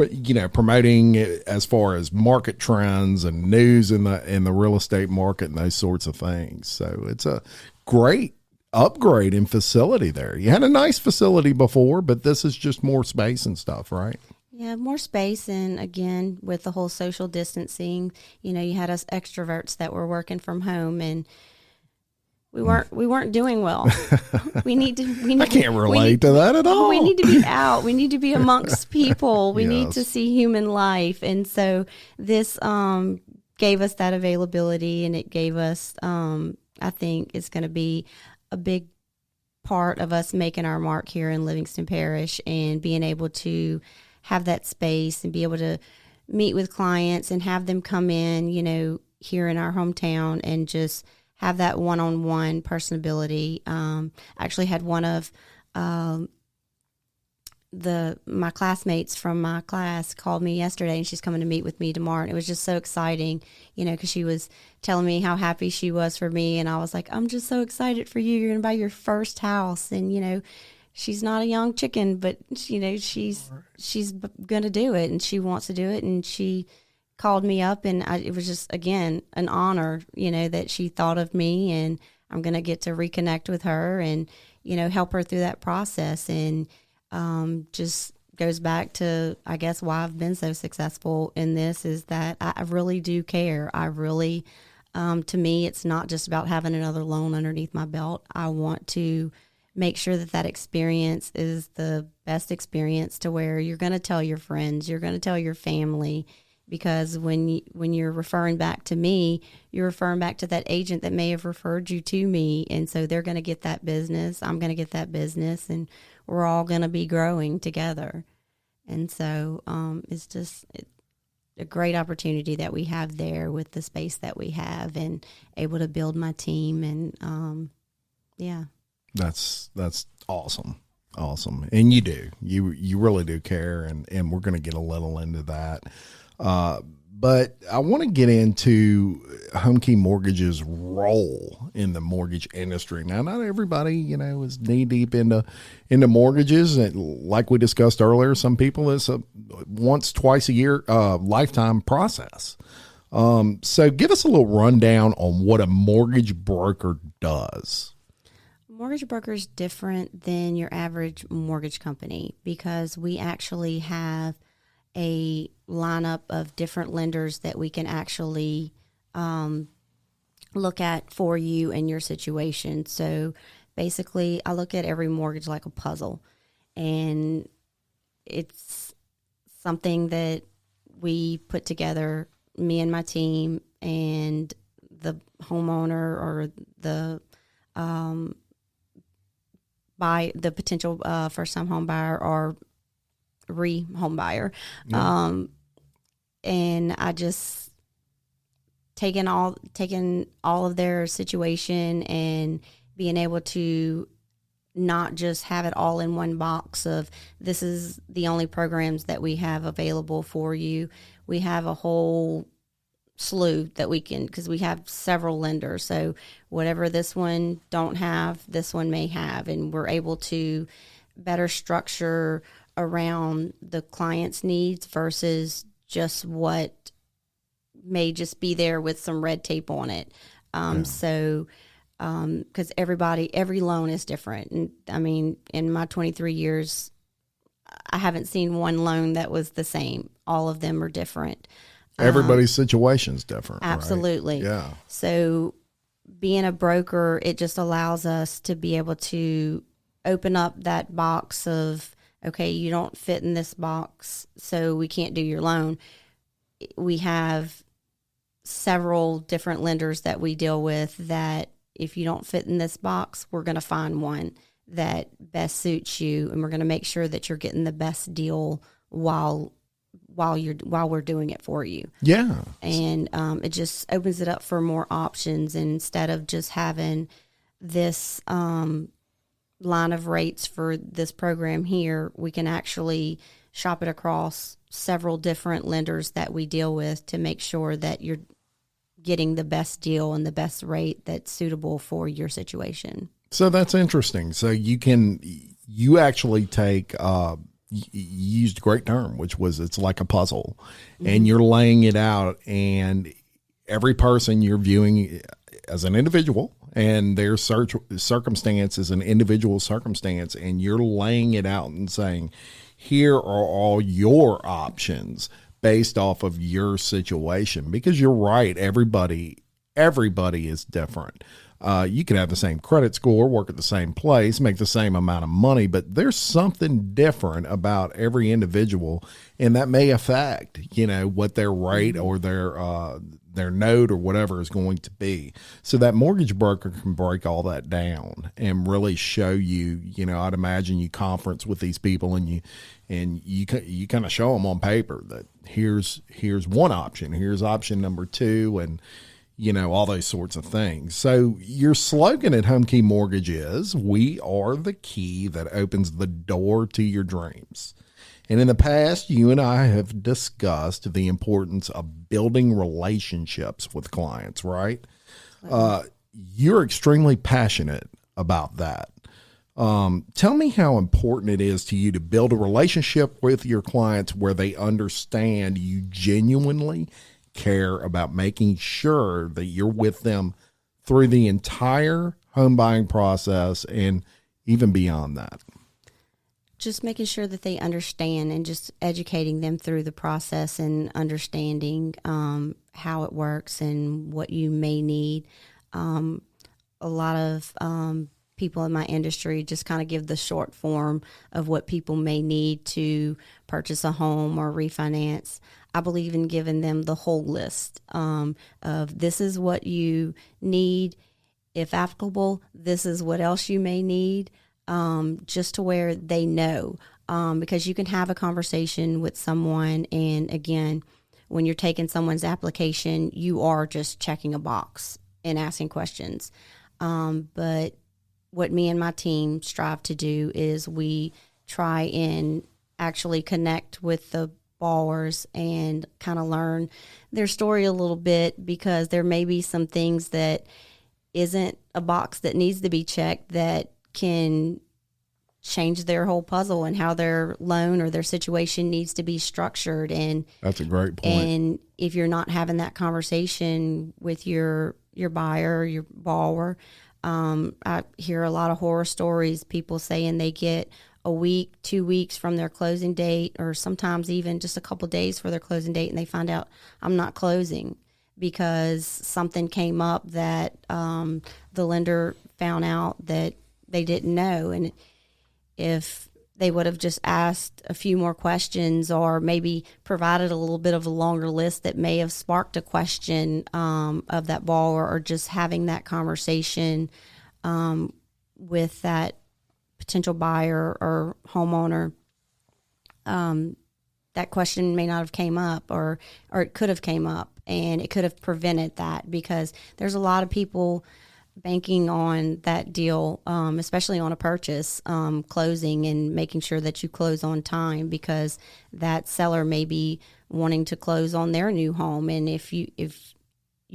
you know, promoting as far as market trends and news in the real estate market and those sorts of things. So it's a great upgrade in facility there. You had a nice facility before, but this is just more space and stuff, right? Yeah, more space, and again, with the whole social distancing, you know, you had us extroverts that were working from home, and we weren't doing well. I can't relate to that at all. We need to be out. We need to be amongst people. We need Yes. to see human life, and so this gave us that availability, and it gave us. I think it's going to be a big part of us making our mark here in Livingston Parish, and being able to have that space and be able to meet with clients and have them come in, you know, here in our hometown and just have that one-on-one personability. I actually had one of my classmates from my class called me yesterday, and she's coming to meet with me tomorrow. And it was just so exciting, you know, because she was telling me how happy she was for me. And I was like, I'm just so excited for you. You're going to buy your first house. And, you know, she's not a young chicken, but she's going to do it, and she wants to do it. And she called me up, and it was just, again, an honor, that she thought of me, and I'm going to get to reconnect with her and, help her through that process. And just goes back to, I guess, why I've been so successful in this is that I really do care. I really, to me, it's not just about having another loan underneath my belt. I want to make sure that experience is the best experience, to where you're going to tell your friends, you're going to tell your family, because when you're referring back to me, you're referring back to that agent that may have referred you to me. And so they're going to get that business. I'm going to get that business, and we're all going to be growing together. And so it's just a great opportunity that we have there with the space that we have, and able to build my team. And yeah. That's awesome. Awesome. And you really do care. And we're going to get a little into that. But I want to get into HomeKey Mortgage's role in the mortgage industry. Now, not everybody, is knee deep into mortgages. And like we discussed earlier, some people, it's a once, twice a year, lifetime process. So give us a little rundown on what a mortgage broker does. Mortgage broker is different than your average mortgage company, because we actually have a lineup of different lenders that we can actually look at for you and your situation. So basically, I look at every mortgage like a puzzle, and it's something that we put together, me and my team, and the homeowner or the potential first-time home buyer or home buyer. Yeah. And I just taken all of their situation and being able to not just have it all in one box of, this is the only programs that we have available for you. We have a whole slew that we can, because we have several lenders. So whatever this one don't have, this one may have, and we're able to better structure around the client's needs versus just what may just be there with some red tape on it. So, because every loan is different. And I mean, in my 23 years, I haven't seen one loan that was the same. All of them are different. Everybody's situation is different. Absolutely. Right? Yeah. So being a broker, it just allows us to be able to open up that box of, okay, you don't fit in this box, so we can't do your loan. We have several different lenders that we deal with that if you don't fit in this box, we're going to find one that best suits you, and we're going to make sure that you're getting the best deal while we're doing it for you. Yeah. And it just opens it up for more options, and instead of just having this line of rates for this program here, we can actually shop it across several different lenders that we deal with to make sure that you're getting the best deal and the best rate that's suitable for your situation. So that's interesting. So you actually take, you used a great term, which was, it's like a puzzle, and you're laying it out, and every person you're viewing as an individual, and their circumstance is an individual circumstance, and you're laying it out and saying, here are all your options based off of your situation. Because you're right, everybody is different. You could have the same credit score, work at the same place, make the same amount of money, but there's something different about every individual, and that may affect, what their rate or their note or whatever is going to be. So that mortgage broker can break all that down and really show you, I'd imagine you conference with these people, and you kind of show them on paper that here's one option, here's option number two, and all those sorts of things. So your slogan at HomeKey Mortgage is, we are the key that opens the door to your dreams. And in the past, you and I have discussed the importance of building relationships with clients, right? You're extremely passionate about that. Tell me how important it is to you to build a relationship with your clients where they understand you genuinely care about making sure that you're with them through the entire home buying process and even beyond that. Just making sure that they understand and just educating them through the process and understanding how it works and what you may need. A lot of people in my industry just kind of give the short form of what people may need to purchase a home or refinance. I believe in giving them the whole list of this is what you need. If applicable, this is what else you may need, just to where they know. Because you can have a conversation with someone, and again, when you're taking someone's application, you are just checking a box and asking questions. But what me and my team strive to do is we try and actually connect with the borrowers and kind of learn their story a little bit, because there may be some things that isn't a box that needs to be checked that can change their whole puzzle and how their loan or their situation needs to be structured. And that's a great point. And if you're not having that conversation with your buyer, your borrower, I hear a lot of horror stories, people saying they get a week, 2 weeks from their closing date, or sometimes even just a couple days for their closing date, and they find out I'm not closing because something came up that the lender found out that they didn't know. And if they would have just asked a few more questions, or maybe provided a little bit of a longer list that may have sparked a question of that borrower, or just having that conversation with that potential buyer or homeowner, that question may not have came up, or it could have came up, and it could have prevented that, because there's a lot of people banking on that deal, especially on a purchase, closing and making sure that you close on time, because that seller may be wanting to close on their new home. And if you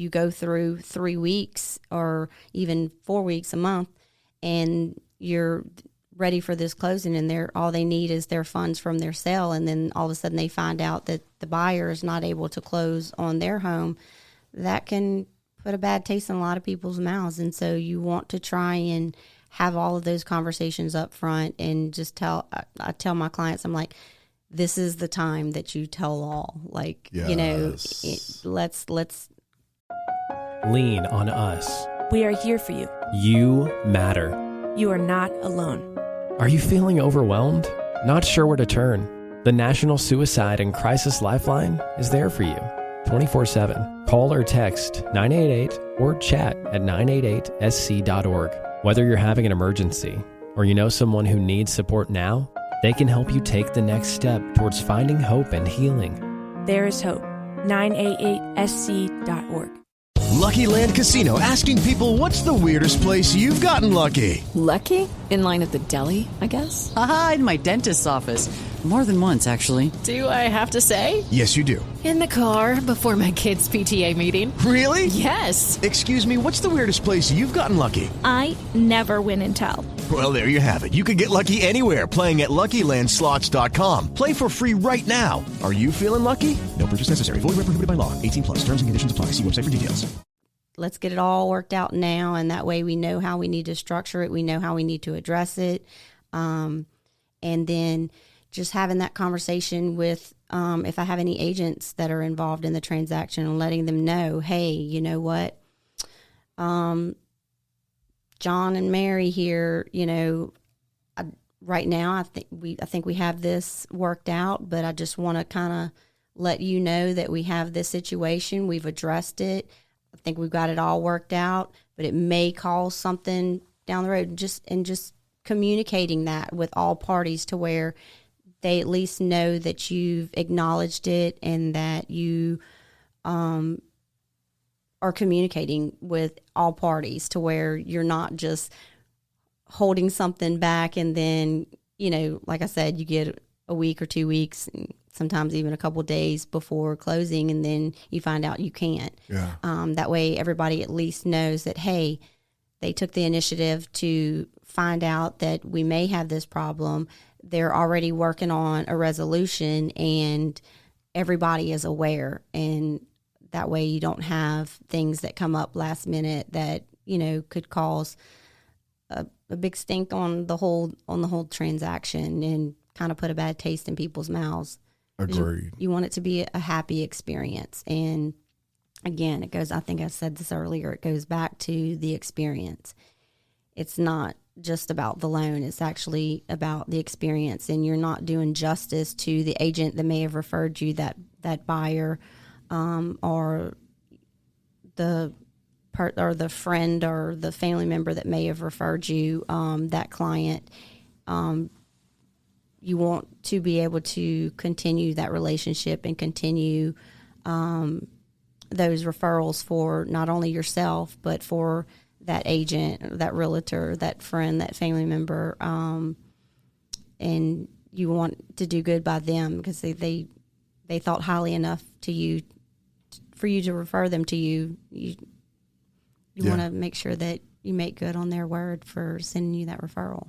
go through 3 weeks or even 4 weeks, a month, and you're ready for this closing, and all they need is their funds from their sale, and then all of a sudden they find out that the buyer is not able to close on their home, that can put a bad taste in a lot of people's mouths. And so you want to try and have all of those conversations up front, and just I tell my clients, I'm like, this is the time that you tell all. Like, yes. Let's Lean on us. We are here for you. You matter. You are not alone. Are you feeling overwhelmed? Not sure where to turn? The National Suicide and Crisis Lifeline is there for you 24/7. Call or text 988 or chat at 988sc.org. Whether you're having an emergency or you know someone who needs support now, they can help you take the next step towards finding hope and healing. There is hope. 988sc.org. Lucky Land Casino, asking people, what's the weirdest place you've gotten lucky? Lucky? In line at the deli, I guess? Aha, in my dentist's office. More than once, actually. Do I have to say? Yes, you do. In the car before my kids' PTA meeting. Really? Yes. Excuse me, what's the weirdest place you've gotten lucky? I never win and tell. Well, there you have it. You can get lucky anywhere, playing at LuckyLandSlots.com. Play for free right now. Are you feeling lucky? No purchase necessary. Void where prohibited by law. 18+. Terms and conditions apply. See website for details. Let's get it all worked out now, and that way we know how we need to structure it. We know how we need to address it. And then just having that conversation with, if I have any agents that are involved in the transaction, and letting them know, hey, you know what, John and Mary here, right now I think we have this worked out, but I just want to kind of let you know that we have this situation. We've addressed it. I think we've got it all worked out, but it may cause something down the road. Just communicating that with all parties, to where they at least know that you've acknowledged it, and that you are communicating with all parties, to where you're not just holding something back, and then, like I said, you get a week or 2 weeks, sometimes even a couple days before closing, and then you find out you can't. Yeah. That way everybody at least knows that, hey, they took the initiative to find out that we may have this problem, they're already working on a resolution and everybody is aware. And that way you don't have things that come up last minute that, could cause a big stink on the whole transaction and kind of put a bad taste in people's mouths. Agreed. You want it to be a happy experience. And again, it goes, I think I said this earlier, it goes back to the experience. It's not just about the loan. It's actually about the experience. And you're not doing justice to the agent that may have referred you that buyer, or the friend or the family member that may have referred you that client. You want to be able to continue that relationship and continue those referrals for not only yourself, but for that agent, that realtor, that friend, that family member. And you want to do good by them because they thought highly enough to you for you to refer them to you. You want to make sure that you make good on their word for sending you that referral.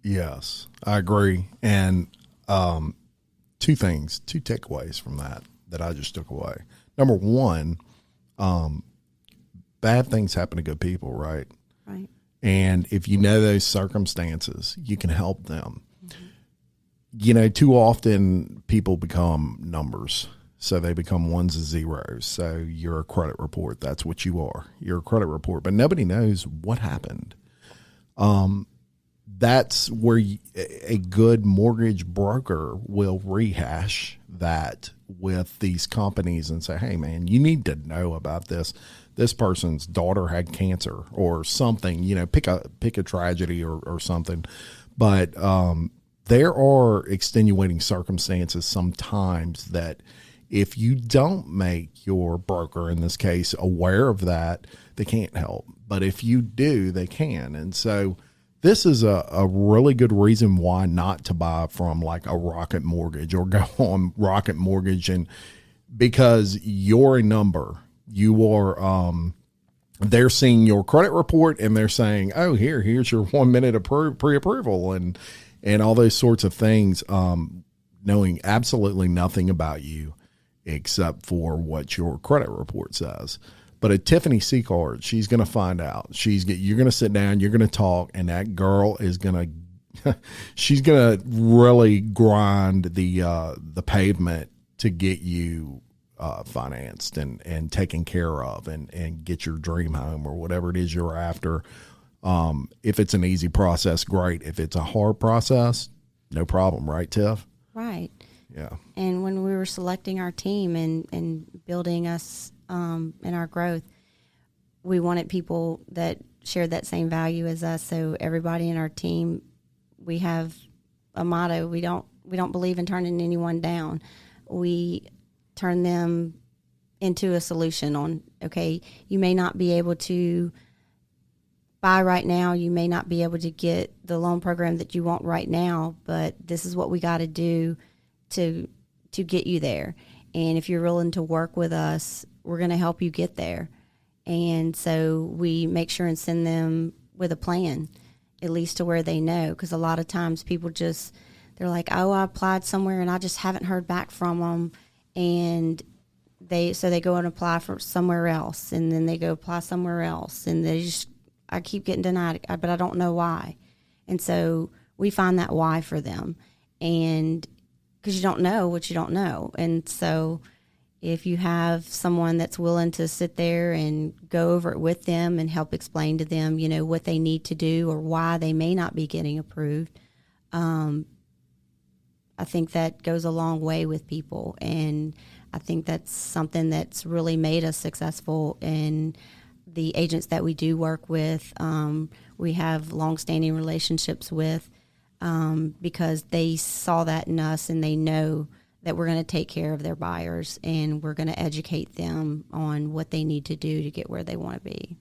Yes, I agree. And two takeaways from that I just took away. Number one, bad things happen to good people, right? Right. And if you know those circumstances, you can help them. Mm-hmm. Too often people become numbers. So they become ones and zeros. So you're a credit report. That's what you are. You're a credit report. But nobody knows what happened. That's where a good mortgage broker will rehash that with these companies and say, hey, man, you need to know about this. This person's daughter had cancer or something, pick a tragedy or something. But there are extenuating circumstances sometimes that if you don't make your broker, in this case, aware of that, they can't help. But if you do, they can. And so this is a really good reason why not to buy from like a Rocket Mortgage or go on Rocket Mortgage, and because you're a number. You are they're seeing your credit report and they're saying, oh, here's your 1 minute of pre-approval and all those sorts of things, knowing absolutely nothing about you except for what your credit report says. But at Tiffany Sicard, she's going to find out. You're going to sit down, you're going to talk, and that girl is going to she's going to really grind the pavement to get you financed and taken care of and get your dream home or whatever it is you're after. If it's an easy process, great. If it's a hard process, no problem, right, Tiff? Right. Yeah. And when we were selecting our team and building us in our growth, we wanted people that shared that same value as us. So everybody in our team, we have a motto. We don't believe in turning anyone down. We turn them into a solution on, okay, you may not be able to buy right now. You may not be able to get the loan program that you want right now, but this is what we got to do to get you there. And if you're willing to work with us, we're going to help you get there. And so we make sure and send them with a plan, at least to where they know. Because a lot of times people they're like, oh, I applied somewhere and I just haven't heard back from them. And they go and apply for somewhere else. And then they go apply somewhere else. And I keep getting denied, but I don't know why. And so we find that why for them. And because you don't know what you don't know. And so if you have someone that's willing to sit there and go over it with them and help explain to them, what they need to do or why they may not be getting approved, I think that goes a long way with people. And I think that's something that's really made us successful in the agents that we do work with. We have longstanding relationships with, because they saw that in us and they know that we're going to take care of their buyers and we're going to educate them on what they need to do to get where they want to be.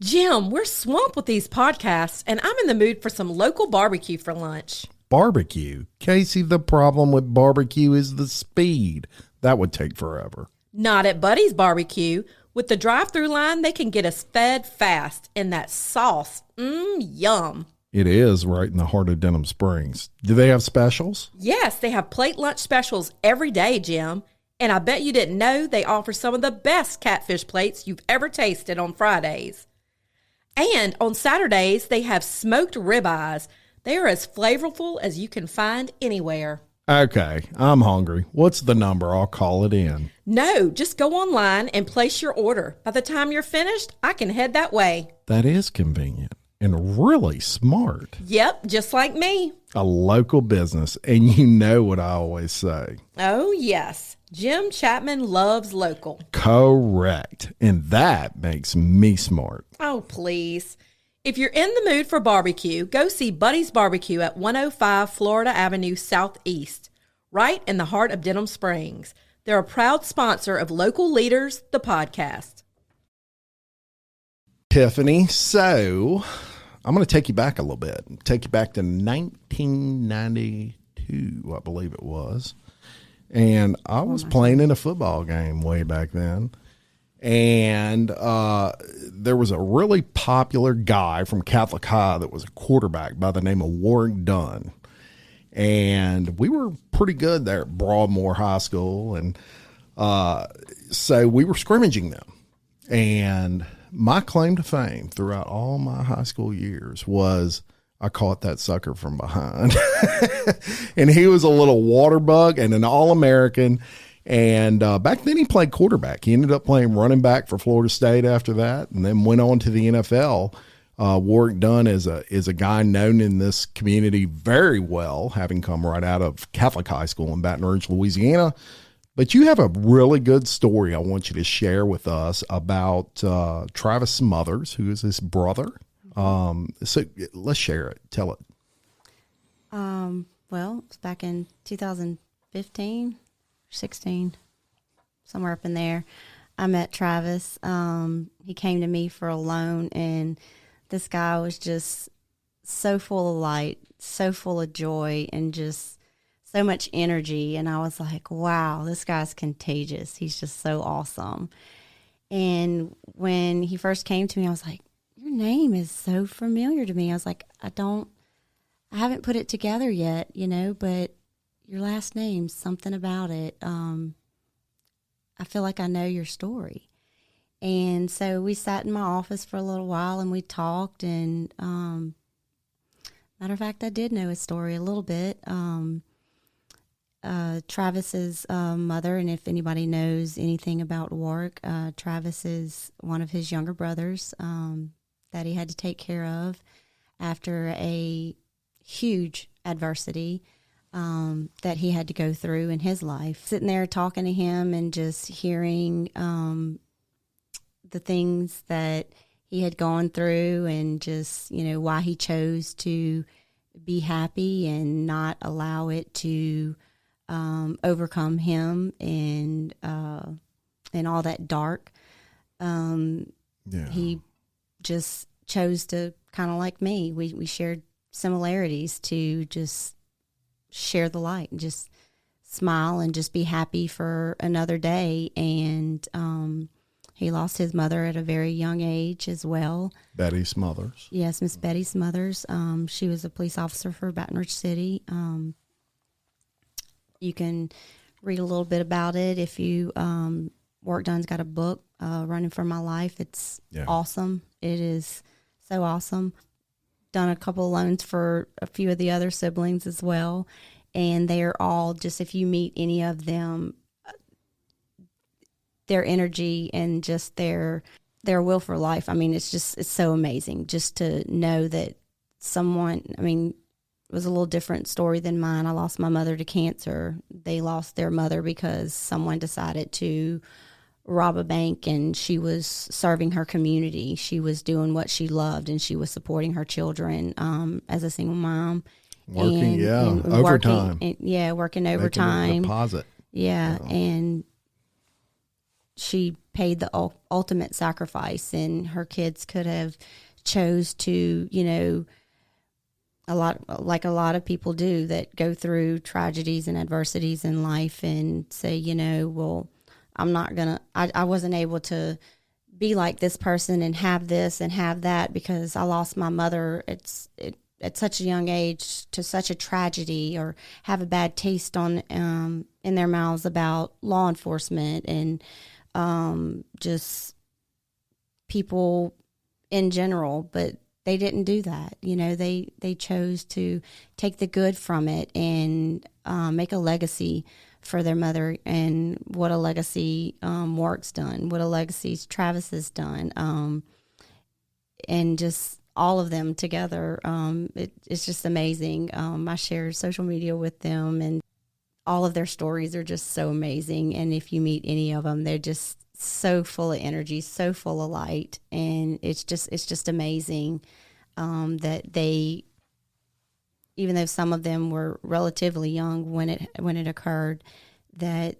Jim, we're swamped with these podcasts, and I'm in the mood for some local barbecue for lunch. Barbecue? Casey, the problem with barbecue is the speed. That would take forever. Not at Buddy's Barbecue. With the drive-thru line, they can get us fed fast, and that sauce, yum. It is right in the heart of Denham Springs. Do they have specials? Yes, they have plate lunch specials every day, Jim. And I bet you didn't know they offer some of the best catfish plates you've ever tasted on Fridays. And on Saturdays, they have smoked ribeyes. They are as flavorful as you can find anywhere. Okay, I'm hungry. What's the number? I'll call it in. No, just go online and place your order. By the time you're finished, I can head that way. That is convenient and really smart. Yep, just like me. A local business, and you know what I always say. Oh, yes. Jim Chapman loves local. Correct. And that makes me smart. Oh, please. If you're in the mood for barbecue, go see Buddy's Barbecue at 105 Florida Avenue Southeast, right in the heart of Denham Springs. They're a proud sponsor of Local Leaders, the podcast. Tiffany, so I'm going to take you back a little bit. Take you back to 1992, I believe it was. And I was playing in a football game way back then. And there was a really popular guy from Catholic High that was a quarterback by the name of Warwick Dunn. And we were pretty good there at Broadmoor High School. And so we were scrimmaging them. And my claim to fame throughout all my high school years was I caught that sucker from behind. And he was a little water bug and an All-American. And back then he played quarterback. He ended up playing running back for Florida State after that, and then went on to the NFL. Warwick Dunn is a guy known in this community very well, having come right out of Catholic High School in Baton Rouge, Louisiana. But you have a really good story I want you to share with us about Travis Smothers, who is his brother. So let's share it. Tell it. Well, it was back in 2015. 16, somewhere up in there. I met Travis. He came to me for a loan, and this guy was just so full of light, so full of joy, and just so much energy. And I was like, wow, this guy's contagious. He's just so awesome. And when he first came to me, I was like, your name is so familiar to me. I was like, I haven't put it together yet, but your last name, something about it. I feel like I know your story. And so we sat in my office for a little while and we talked. And matter of fact, I did know his story a little bit. Travis's mother, and if anybody knows anything about Warwick, Travis is one of his younger brothers that he had to take care of after a huge adversity that he had to go through in his life. Sitting there talking to him and just hearing the things that he had gone through, and just, why he chose to be happy and not allow it to overcome him and all that dark. He just chose to, kind of like me, we shared similarities to just share the light and just smile and just be happy for another day. And he lost his mother at a very young age as well. Betty Smothers. Yes, Miss Betty Smothers. She was a police officer for Baton Rouge City. You can read a little bit about it if you Warwick Dunn's got a book, Running for My Life. It's awesome. It is so awesome. Done a couple of loans for a few of the other siblings as well, and they're all just, if you meet any of them, their energy and just their will for life. I mean, it's so amazing just to know that someone, it was a little different story than mine. I lost my mother to cancer. They lost their mother because someone decided to rob a bank, and she was serving her community. She was doing what she loved, and she was supporting her children as a single mom. Working, overtime. Working overtime. Deposit. And she paid the ultimate sacrifice, and her kids could have chose to, a lot of people do that go through tragedies and adversities in life and say, well, I'm not going to, I wasn't able to be like this person and have this and have that because I lost my mother at such a young age to such a tragedy, or have a bad taste on in their mouths about law enforcement and just people in general. But they didn't do that. You know, they chose to take the good from it and make a legacy for their mother, and what a legacy Warwick's done, what a legacy Travis has done, and just all of them together. It's just amazing. I share social media with them, and all of their stories are just so amazing. And if you meet any of them, they're just so full of energy, so full of light, and it's just amazing that they, even though some of them were relatively young when it occurred, that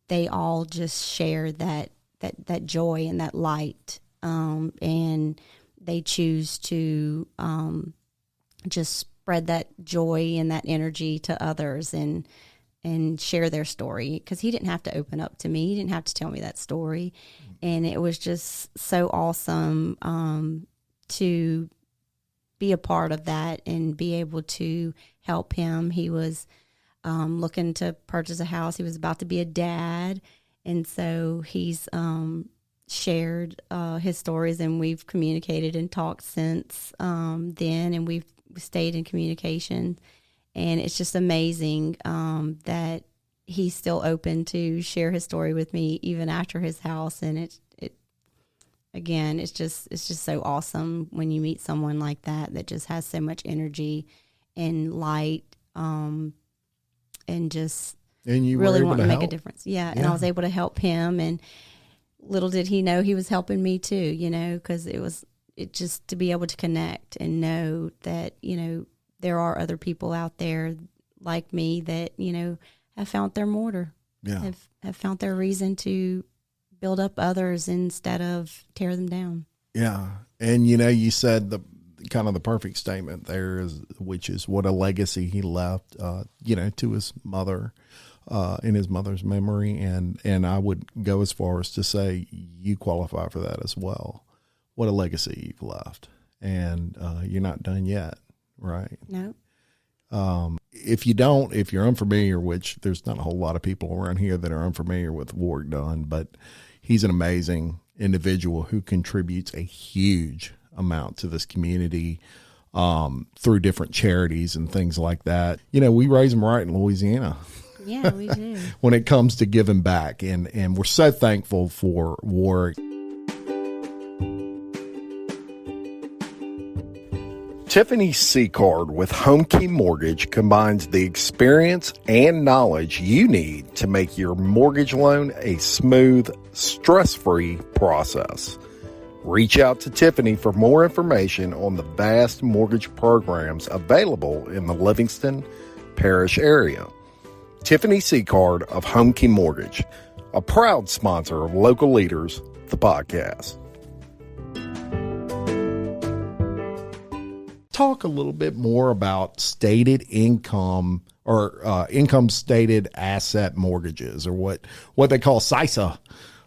they all just shared that joy and that light, and they choose to just spread that joy and that energy to others and share their story, because he didn't have to open up to me. He didn't have to tell me that story. And it was just so awesome to be a part of that and be able to help him. He was looking to purchase a house. He was about to be a dad. And so he's shared his stories, and we've communicated and talked since then, and we've stayed in communication. And it's just amazing that he's still open to share his story with me even after his house. And it's just so awesome when you meet someone like that just has so much energy and light, and you really want to make a difference. Yeah. And I was able to help him, and little did he know he was helping me too, you know, because it just to be able to connect and know that, you know, there are other people out there like me that, you know, have found their mortar, have found their reason to build up others instead of tear them down. Yeah. And, you know, you said the kind of the perfect statement there which is what a legacy he left, you know, to his mother, in his mother's memory. And I would go as far as to say you qualify for that as well. What a legacy you've left. And you're not done yet, right? No. If you're unfamiliar, which there's not a whole lot of people around here that are unfamiliar with Warwick Dunn, but he's an amazing individual who contributes a huge amount to this community through different charities and things like that. You know, we raise them right in Louisiana. Yeah, we do. When it comes to giving back. And we're so thankful for Warwick. Tiffany Sicard with HomeKey Mortgage combines the experience and knowledge you need to make your mortgage loan a smooth, stress-free process. Reach out to Tiffany for more information on the vast mortgage programs available in the Livingston Parish area. Tiffany Sicard of HomeKey Mortgage, a proud sponsor of Local Leaders, the podcast. Talk a little bit more about stated income or income stated asset mortgages, or what they call SISA.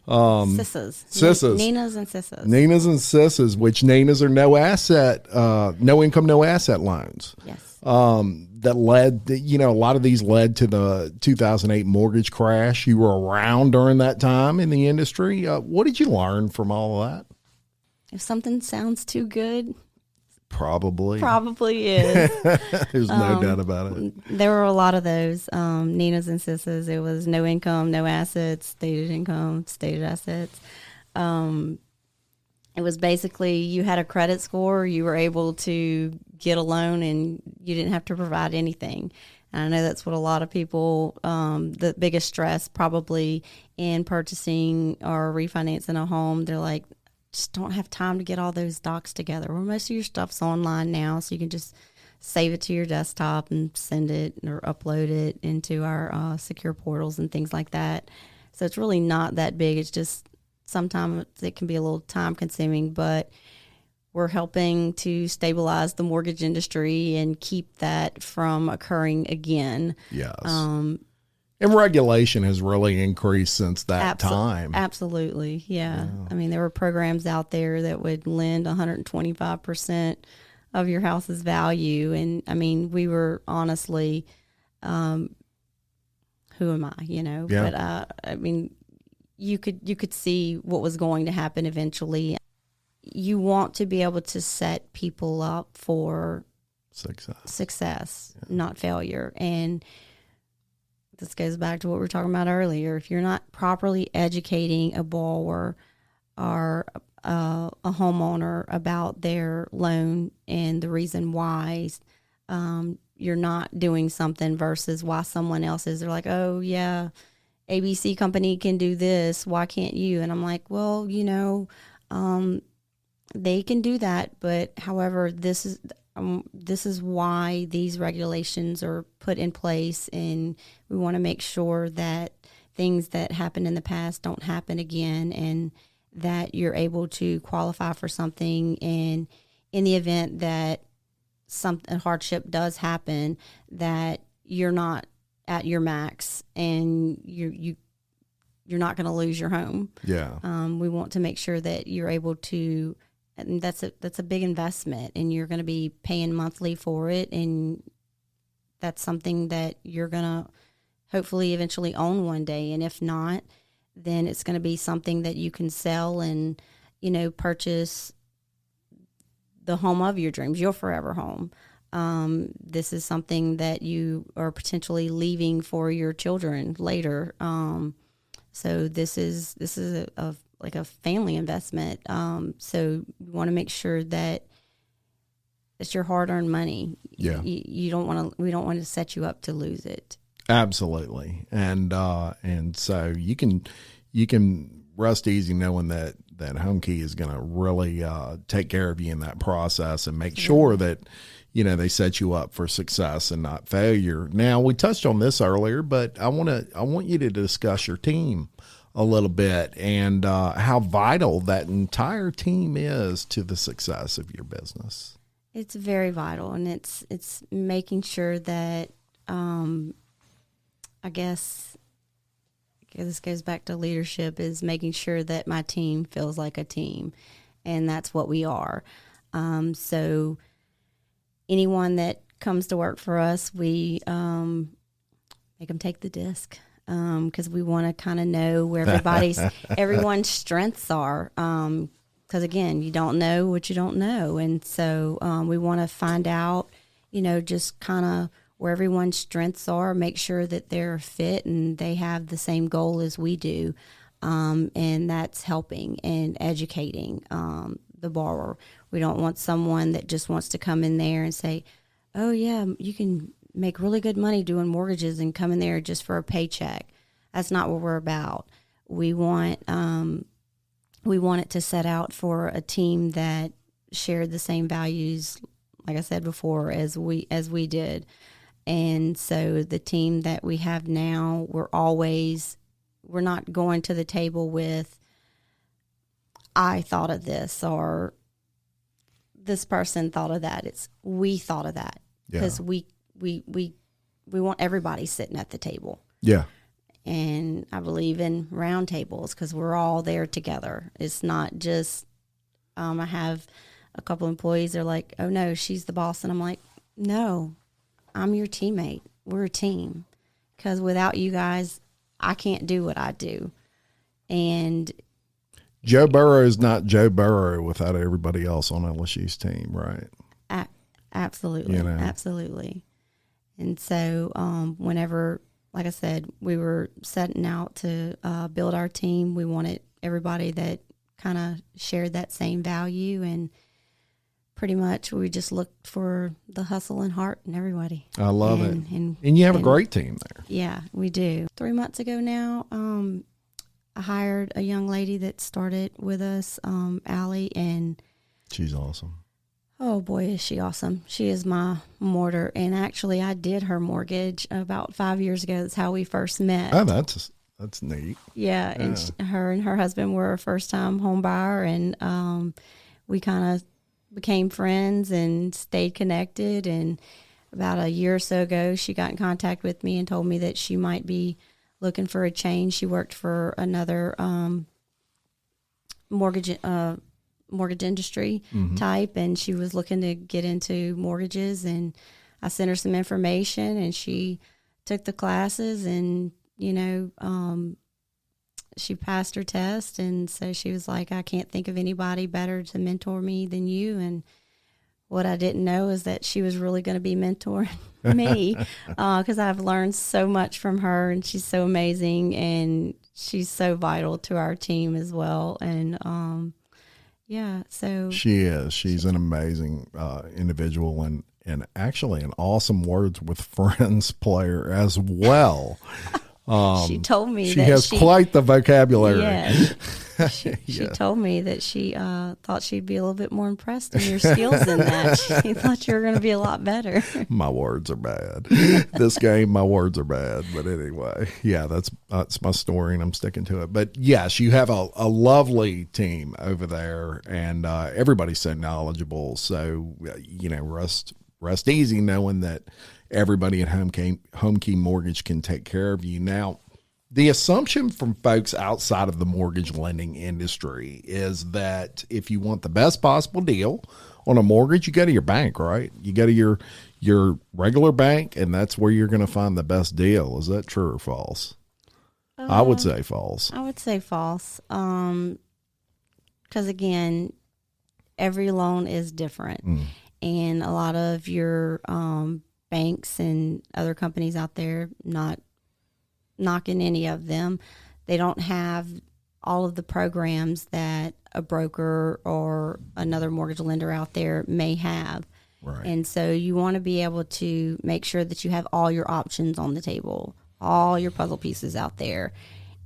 SISAs. Ninas and SISAs. Ninas and SISAs, which Ninas are no income, no asset loans. Yes. That led, you know, a lot of these led to the 2008 mortgage crash. You were around during that time in the industry. What did you learn from all of that? If something sounds too good, Probably is. There's no doubt about it. There were a lot of those Ninas and SISAs. It was no income, no assets, stated income, stated assets. It was basically you had a credit score, you were able to get a loan, and you didn't have to provide anything. And I know that's what a lot of people, the biggest stress probably in purchasing or refinancing a home, they're like, just don't have time to get all those docs together. Well, most of your stuff's online now, so you can just save it to your desktop and send it or upload it into our secure portals and things like that. So it's really not that big. It's just sometimes it can be a little time consuming, but we're helping to stabilize the mortgage industry and keep that from occurring again. Yes. And regulation has really increased since that time. Absolutely, yeah. I mean, there were programs out there that would lend 125% of your house's value. And, I mean, we were honestly, who am I, Yeah. But, I mean, you could see what was going to happen eventually. You want to be able to set people up for success, not failure. And this goes back to what we were talking about earlier. If you're not properly educating a borrower or a homeowner about their loan and the reason why you're not doing something versus why someone else is, they're like, oh, yeah, ABC company can do this. Why can't you? And I'm like, well, they can do that. But however, this is why these regulations are put in place, and we want to make sure that things that happened in the past don't happen again, and that you're able to qualify for something. And in the event that a hardship does happen, that you're not at your max and you're not going to lose your home. Yeah. We want to make sure that you're able to. And that's a big investment, and you're going to be paying monthly for it, and that's something that you're going to hopefully eventually own one day. And if not, then it's going to be something that you can sell and, purchase the home of your dreams, your forever home. This is something that you are potentially leaving for your children later. So this is a family investment. So you want to make sure that it's your hard-earned money. Yeah. We don't want to set you up to lose it. Absolutely. And so you can rest easy knowing that HomeKey is going to really take care of you in that process and make sure that, they set you up for success and not failure. Now, we touched on this earlier, but I want you to discuss your team a little bit and how vital that entire team is to the success of your business. It's very vital, and it's making sure that I guess this goes back to leadership, is making sure that my team feels like a team, and that's what we are. So anyone that comes to work for us, we make them take the disc. Because we want to kind of know where everyone's strengths are. Because again, you don't know what you don't know, and so we want to find out, just kind of where everyone's strengths are. Make sure that they're fit and they have the same goal as we do, and that's helping and educating the borrower. We don't want someone that just wants to come in there and say, "Oh yeah, you can make really good money doing mortgages," and come in there just for a paycheck. That's not what we're about. We want it to set out for a team that shared the same values, like I said before, as we did. And so the team that we have now, we're not going to the table with, I thought of this or this person thought of that. It's we thought of that, because we want everybody sitting at the table. Yeah. And I believe in round tables because we're all there together. It's not just, I have a couple employees, they're like, oh no, she's the boss. And I'm like, no, I'm your teammate. We're a team. Because without you guys, I can't do what I do. And Joe Burrow is not Joe Burrow without everybody else on LSU's team, right? Absolutely. Absolutely. And so whenever, like I said, we were setting out to build our team, we wanted everybody that kind of shared that same value, and pretty much we just looked for the hustle and heart in everybody. I love it. And you have a great team there. Yeah, we do. 3 months ago now, I hired a young lady that started with us, Allie, and she's awesome. Oh boy, is she awesome. She is my mortar. And actually I did her mortgage about 5 years ago. That's how we first met. Oh, that's neat. Yeah. And her and her husband were a first time home buyer, and we kind of became friends and stayed connected. And about a year or so ago, she got in contact with me and told me that she might be looking for a change. She worked for another mortgage industry type, and she was looking to get into mortgages. And I sent her some information, and she took the classes, and she passed her test. And so she was like, I can't think of anybody better to mentor me than you. And what I didn't know is that she was really going to be mentoring me, because I've learned so much from her, and she's so amazing, and she's so vital to our team as well. And so she is. She's an amazing individual, and actually an awesome Words with Friends player as well. She told me she has quite the vocabulary. Yes. She told me that she thought she'd be a little bit more impressed in your skills than that. She thought you were going to be a lot better. My words are bad. This game, my words are bad. But anyway, that's my story, and I'm sticking to it. But yes, you have a lovely team over there, and everybody's so knowledgeable. So rest easy knowing that everybody at HomeKey Mortgage can take care of you. Now, the assumption from folks outside of the mortgage lending industry is that if you want the best possible deal on a mortgage, you go to your bank, right? You go to your regular bank, and that's where you're going to find the best deal. Is that true or false? I would say false. I would say false. Because, again, every loan is different. And a lot of your banks and other companies out there, not knocking any of them, they don't have all of the programs that a broker or another mortgage lender out there may have. Right. And so you want to be able to make sure that you have all your options on the table, all your puzzle pieces out there.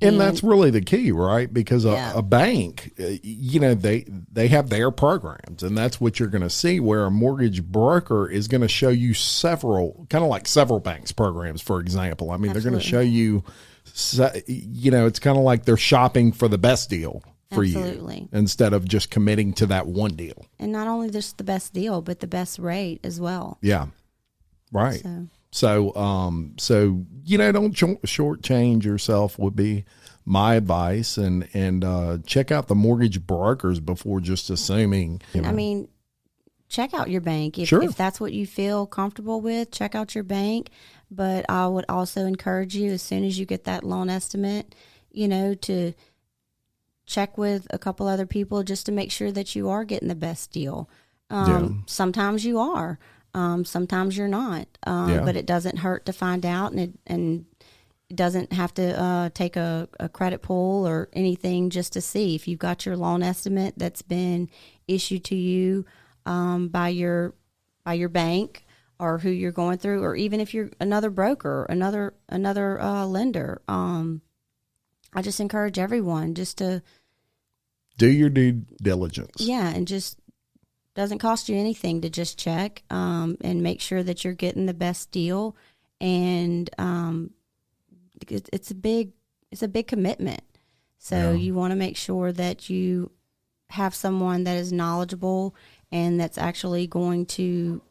And that's really the key, right? Because a bank, they have their programs, and that's what you're going to see, where a mortgage broker is going to show you several banks programs, for example. I mean, They're going to show you, it's kind of like they're shopping for the best deal for you instead of just committing to that one deal. And not only just the best deal, but the best rate as well. Yeah, right. So, don't shortchange yourself would be my advice, and check out the mortgage brokers before just assuming. I mean, check out your bank. If that's what you feel comfortable with, check out your bank. But I would also encourage you, as soon as you get that loan estimate, to check with a couple other people just to make sure that you are getting the best deal. Sometimes you are. Sometimes you're not, but it doesn't hurt to find out, and it doesn't have to take a credit pull or anything just to see if you've got your loan estimate that's been issued to you by your bank or who you're going through, or even if you're another broker, another lender. I just encourage everyone just to do your due diligence. Yeah, and just. Doesn't cost you anything to just check and make sure that you're getting the best deal, and it's a big commitment. So you want to make sure that you have someone that is knowledgeable and that's actually going to.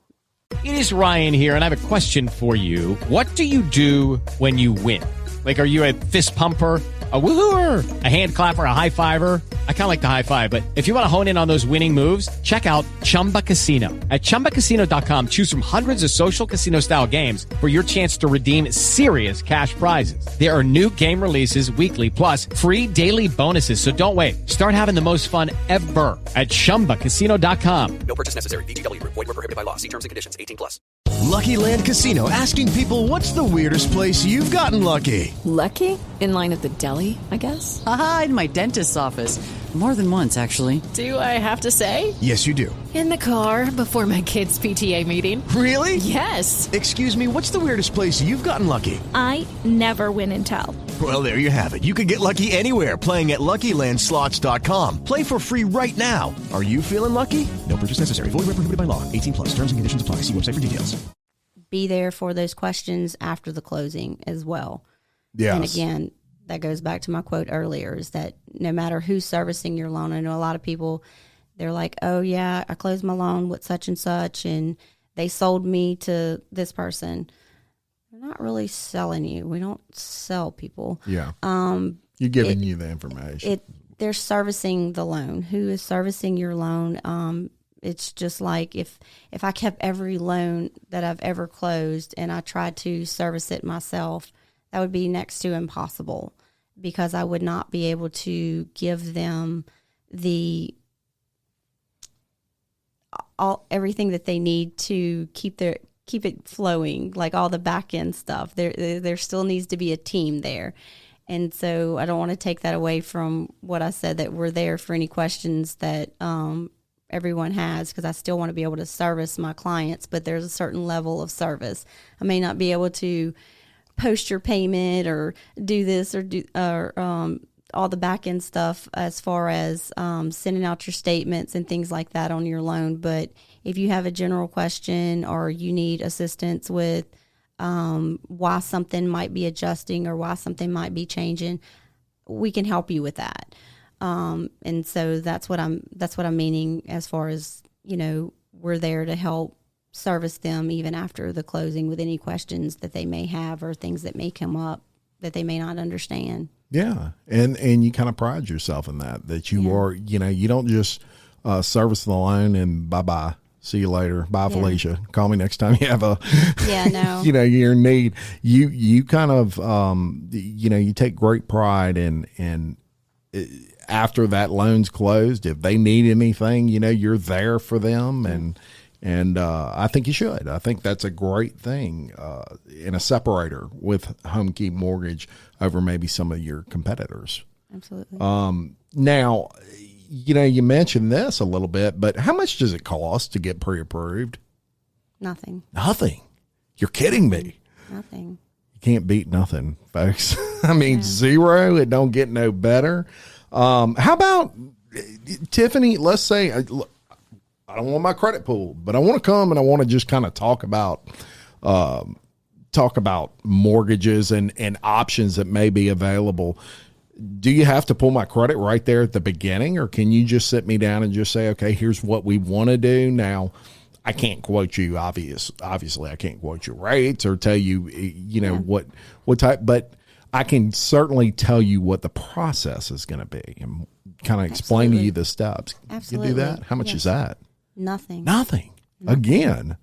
It is Ryan here, and I have a question for you. What do you do when you win? Like, are you a fist pumper, a woohooer, a hand clapper, a high fiver? I kind of like the high five, but if you want to hone in on those winning moves, check out Chumba Casino. At ChumbaCasino.com, choose from hundreds of social casino-style games for your chance to redeem serious cash prizes. There are new game releases weekly, plus free daily bonuses. So don't wait. Start having the most fun ever at ChumbaCasino.com. No purchase necessary. VGW. Void were prohibited by law. See terms and conditions. 18+. Lucky Land Casino, asking people, what's the weirdest place you've gotten lucky? Lucky? In line at the deli, I guess? Aha, in my dentist's office. More than once, actually. Do I have to say? Yes, you do. In the car before my kids' PTA meeting. Really? Yes. Excuse me, what's the weirdest place you've gotten lucky? I never win and tell. Well, there you have it. You can get lucky anywhere, playing at LuckyLandSlots.com. Play for free right now. Are you feeling lucky? No purchase necessary. Void where prohibited by law. 18+. Terms and conditions apply. See website for details. Be there for those questions after the closing as well. Yes. And again, that goes back to my quote earlier, is that no matter who's servicing your loan, I know a lot of people, they're like, oh yeah, I closed my loan with such and such, and they sold me to this person. They're not really selling you. We don't sell people. Yeah. You're giving you the information. They're servicing the loan. Who is servicing your loan? It's just like if I kept every loan that I've ever closed and I tried to service it myself, that would be next to impossible, because I would not be able to give them everything that they need to keep it flowing, like all the back end stuff. There still needs to be a team there. And so I don't want to take that away from what I said, that we're there for any questions that everyone has, because I still want to be able to service my clients, but there's a certain level of service. I may not be able to post your payment or do this or all the back end stuff as far as sending out your statements and things like that on your loan. But if you have a general question or you need assistance with why something might be adjusting or why something might be changing, we can help you with that. And so that's what I'm meaning as far as, we're there to help service them even after the closing with any questions that they may have or things that may come up that they may not understand. Yeah. And you kind of pride yourself in that you are, you don't just service the loan and bye-bye. See you later. Bye, Felicia. Call me next time you have you're in need. You kind of, you take great pride in after that loan's closed, if they need anything, you're there for them. And I think you should. I think that's a great thing in a separator with HomeKey Mortgage over maybe some of your competitors. Absolutely. Now, you mentioned this a little bit, but how much does it cost to get pre-approved? Nothing. Nothing. You're kidding me. Nothing. You can't beat nothing, folks. I mean, zero. It don't get no better. How about, Tiffany, let's say, I don't want my credit pool, but I want to come and I want to just kind of talk about mortgages and options that may be available. Do you have to pull my credit right there at the beginning, or can you just sit me down and just say, okay, here's what we want to do? Now, I can't quote you, obviously I can't quote your rates or tell you, what type, but I can certainly tell you what the process is going to be and kind of explain to you the steps. Absolutely. You do that? How much is that? Nothing. Again,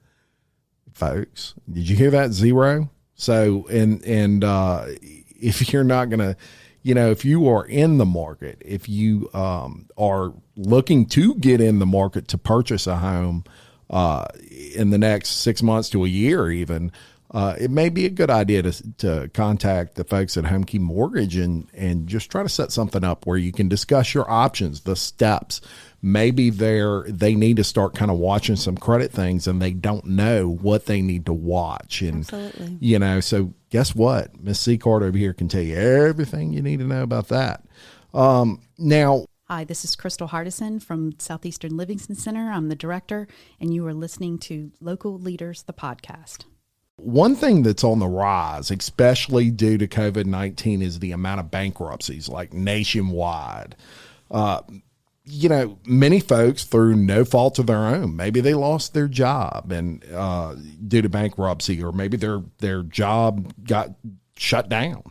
folks, did you hear that? Zero. So, and if you're not going to, if you are in the market, if you are looking to get in the market to purchase a home in the next 6 months to a year even, it may be a good idea to contact the folks at HomeKey Mortgage and just try to set something up where you can discuss your options, the steps. Maybe they need to start kind of watching some credit things and they don't know what they need to watch. And, absolutely. So guess what? Miss Sicard over here can tell you everything you need to know about that. Now, hi, this is Crystal Hardison from Southeastern Livingston Center. I'm the director, and you are listening to Local Leaders, the podcast. One thing that's on the rise, especially due to COVID-19, is the amount of bankruptcies, like nationwide. Many folks, through no fault of their own, maybe they lost their job and due to bankruptcy, or maybe their job got shut down.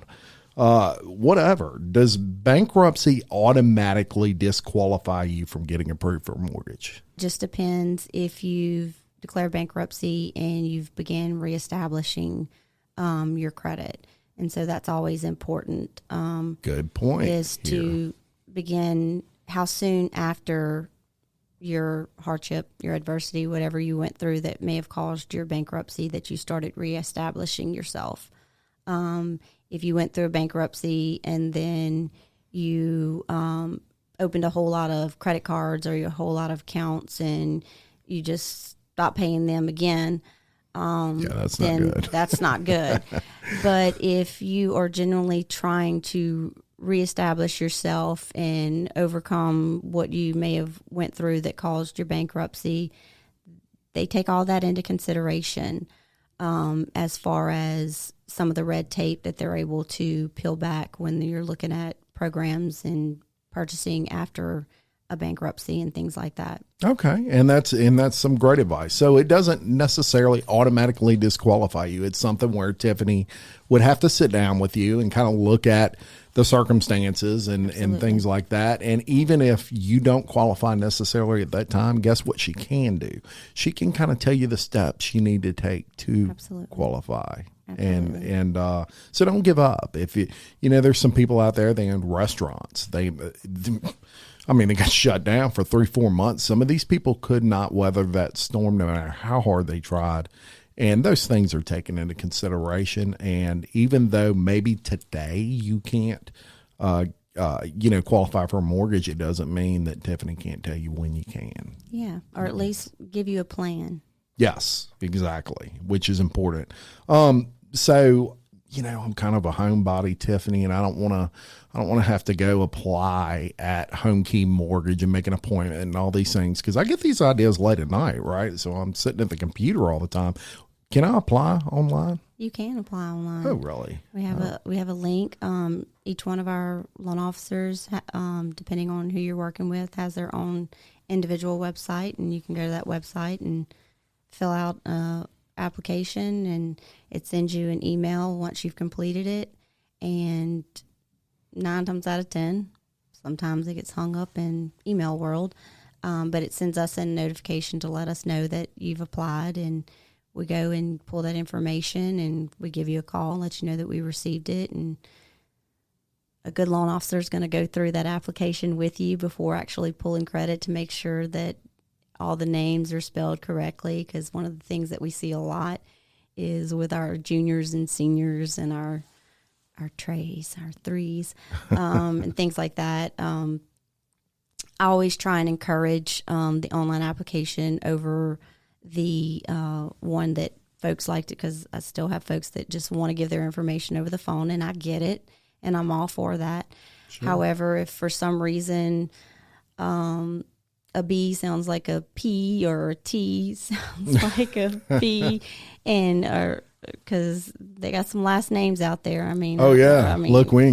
Whatever. Does bankruptcy automatically disqualify you from getting approved for a mortgage? Just depends if you've declared bankruptcy and you've began reestablishing your credit. And so that's always important. Good point. Is to begin how soon after your hardship, your adversity, whatever you went through that may have caused your bankruptcy, that you started reestablishing yourself. If you went through a bankruptcy and then you opened a whole lot of credit cards or a whole lot of accounts and you just stopped paying them again, that's then not good. That's not good. But if you are genuinely trying to reestablish yourself and overcome what you may have went through that caused your bankruptcy, they take all that into consideration as far as some of the red tape that they're able to peel back when you're looking at programs and purchasing after a bankruptcy and things like that. Okay. And that's some great advice. So it doesn't necessarily automatically disqualify you. It's something where Tiffany would have to sit down with you and kind of look at the circumstances and things like that. And even if you don't qualify necessarily at that time, guess what she can do? She can kind of tell you the steps you need to take to qualify. Absolutely. And so don't give up. If there's some people out there, they own restaurants. They got shut down for 3-4 months. Some of these people could not weather that storm no matter how hard they tried. And those things are taken into consideration. And even though maybe today you can't, qualify for a mortgage, it doesn't mean that Tiffany can't tell you when you can. Yeah. Or at least give you a plan. Yes, exactly. Which is important. So, I'm kind of a homebody, Tiffany, and I don't want to have to go apply at HomeKey Mortgage and make an appointment and all these things, because I get these ideas late at night, right? So I'm sitting at the computer all the time. Can I apply online? You can apply online. Oh, really? We have a link. Each one of our loan officers, depending on who you're working with, has their own individual website, and you can go to that website and fill out an application, and it sends you an email once you've completed it. And 9 times out of 10, sometimes it gets hung up in email world, but it sends us a notification to let us know that you've applied, and we go and pull that information, and we give you a call and let you know that we received it. And a good loan officer is going to go through that application with you before actually pulling credit to make sure that all the names are spelled correctly, because one of the things that we see a lot is with our juniors and seniors and our trays, our threes, and things like that. I always try and encourage the online application over the one that folks liked it, because I still have folks that just want to give their information over the phone, and I get it, and I'm all for that. Sure. However, if for some reason a B sounds like a P or a T sounds like a B, and because they got some last names out there. Look, we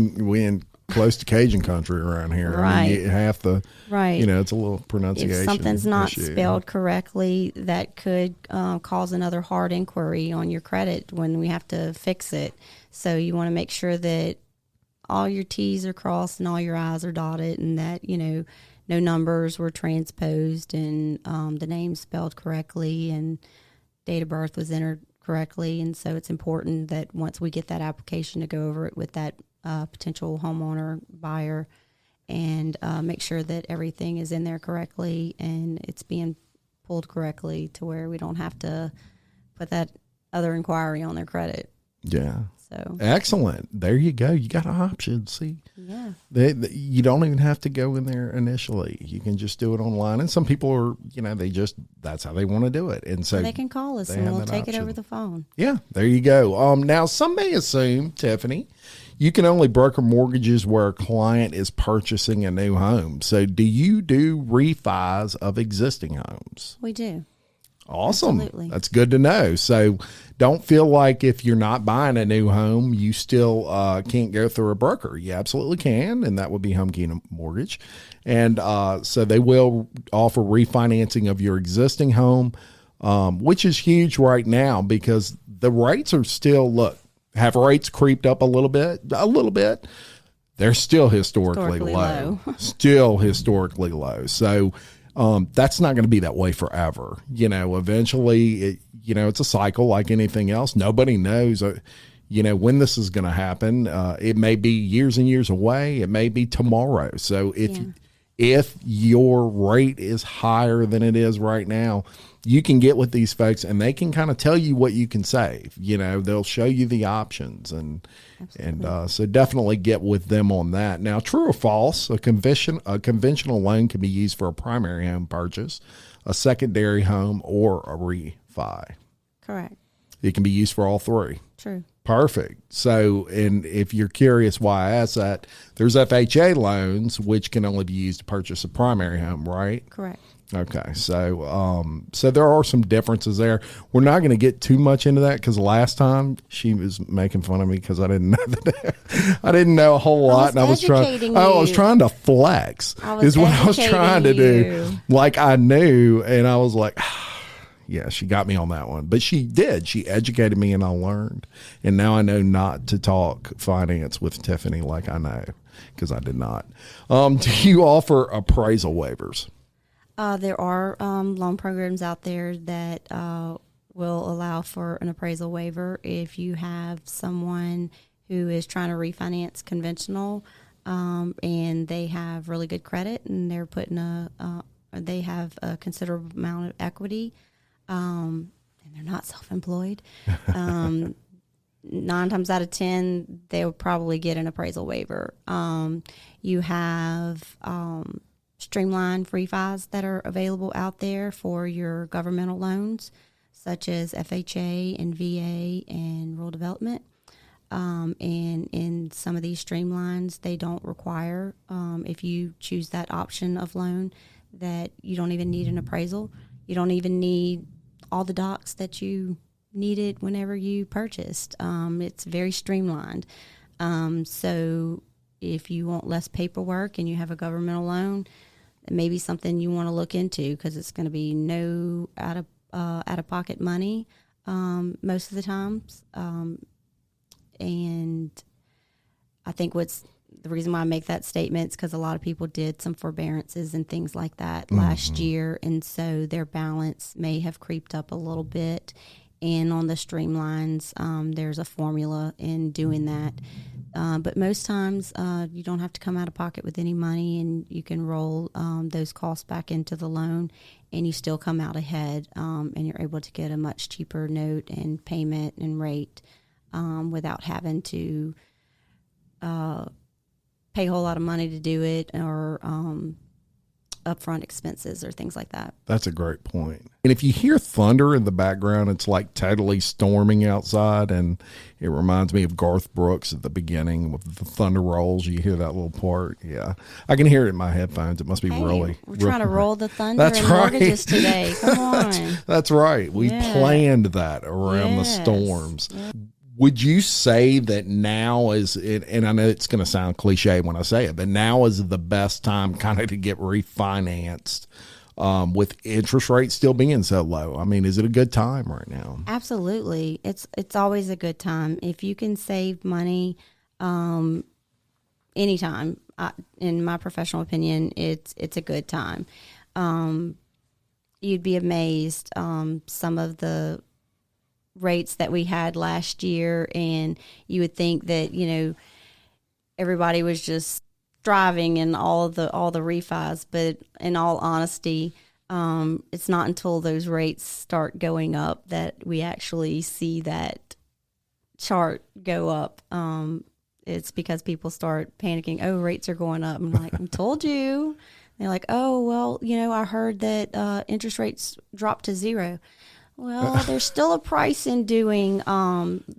in close to Cajun country around here. Right. You have the right. It's a little pronunciation. If something's not issue. spelled correctly, that could cause another hard inquiry on your credit when we have to fix it. So you want to make sure that all your T's are crossed and all your I's are dotted, and that no numbers were transposed, and the name spelled correctly, and date of birth was entered correctly. And so it's important that once we get that application, to go over it with that potential homeowner buyer, and make sure that everything is in there correctly and it's being pulled correctly, to where we don't have to put that other inquiry on their credit. Yeah. So excellent. There you go. You got an option. See, yeah, you don't even have to go in there initially. You can just do it online. And some people are, that's how they want to do it. And so they can call us and we'll take it over the phone. Yeah, there you go. Now, some may assume, Tiffany, you can only broker mortgages where a client is purchasing a new home. So do you do refis of existing homes? We do. Awesome. Absolutely. That's good to know. So don't feel like if you're not buying a new home, you still can't go through a broker. You absolutely can, and that would be HomeKey Mortgage. And so they will offer refinancing of your existing home, which is huge right now, because the rates are still, have rates creeped up a little bit? A little bit. They're still historically low. Still historically low. So that's not going to be that way forever. Eventually, it's a cycle like anything else. Nobody knows, when this is going to happen. It may be years and years away. It may be tomorrow. So if your rate is higher than it is right now, you can get with these folks and they can kind of tell you what you can save. They'll show you the options, and so definitely get with them on that. Now, true or false, a conventional loan can be used for a primary home purchase, a secondary home, or a refi. Correct. It can be used for all three. True. Perfect. So, and if you're curious why I asked that, there's FHA loans, which can only be used to purchase a primary home, right? Correct. Okay, so there are some differences there. We're not going to get too much into that because last time she was making fun of me because I didn't know I didn't know a whole lot, and I was trying to flex. Is what I was trying to do. Like I knew, and I was like, yeah, she got me on that one. But she did. She educated me, and I learned, and now I know not to talk finance with Tiffany like I know because I did not. Do you offer appraisal waivers? There are loan programs out there that will allow for an appraisal waiver if you have someone who is trying to refinance conventional and they have really good credit and they're putting they have a considerable amount of equity and they're not self-employed. 9 times out of 10, they will probably get an appraisal waiver. You have streamlined refis that are available out there for your governmental loans, such as FHA and VA and rural development. And in some of these streamlines, they don't require, if you choose that option of loan, that you don't even need an appraisal. You don't even need all the docs that you needed whenever you purchased. It's very streamlined. So if you want less paperwork and you have a governmental loan, it may be something you want to look into because it's going to be no out of pocket money most of the times. And I think the reason why I make that statement is because a lot of people did some forbearances and things like that last year, and so their balance may have creeped up a little bit. And on the streamlines, there's a formula in doing that. But most times you don't have to come out of pocket with any money, and you can roll those costs back into the loan, and you still come out ahead, and you're able to get a much cheaper note and payment and rate without having to pay a whole lot of money to do it or upfront expenses or things like that. That's a great point. And if you hear thunder in the background, it's like totally storming outside, and it reminds me of Garth Brooks at the beginning with the thunder rolls. You hear that little part. Yeah, I can hear it in my headphones. It must be we're trying to roll the thunder and mortgages today. Come on. That's right. We planned that around the storms. Yeah. Would you say that now is, and I know it's going to sound cliche when I say it, but now is the best time kind of to get refinanced with interest rates still being so low? I mean, is it a good time right now? Absolutely. It's always a good time. If you can save money anytime, in my professional opinion, it's a good time. You'd be amazed some of the rates that we had last year, and you would think that, you know, everybody was just striving in all the refis, but in all honesty, it's not until those rates start going up that we actually see that chart go up. It's because people start panicking. Oh, rates are going up. I'm like, I told you. They're like, oh, well, you know, I heard that interest rates dropped to 0. Well, there's still a price in doing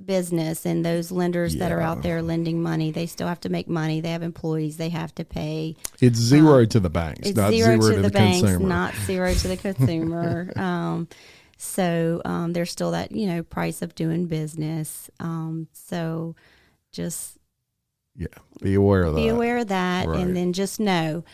business, and those lenders that are out there lending money, they still have to make money. They have employees they have to pay. It's zero to the banks, it's not zero to the banks, consumer. not zero to the consumer. So there's still that, you know, price of doing business. So just be aware of that. Be aware of that, right. And then just know,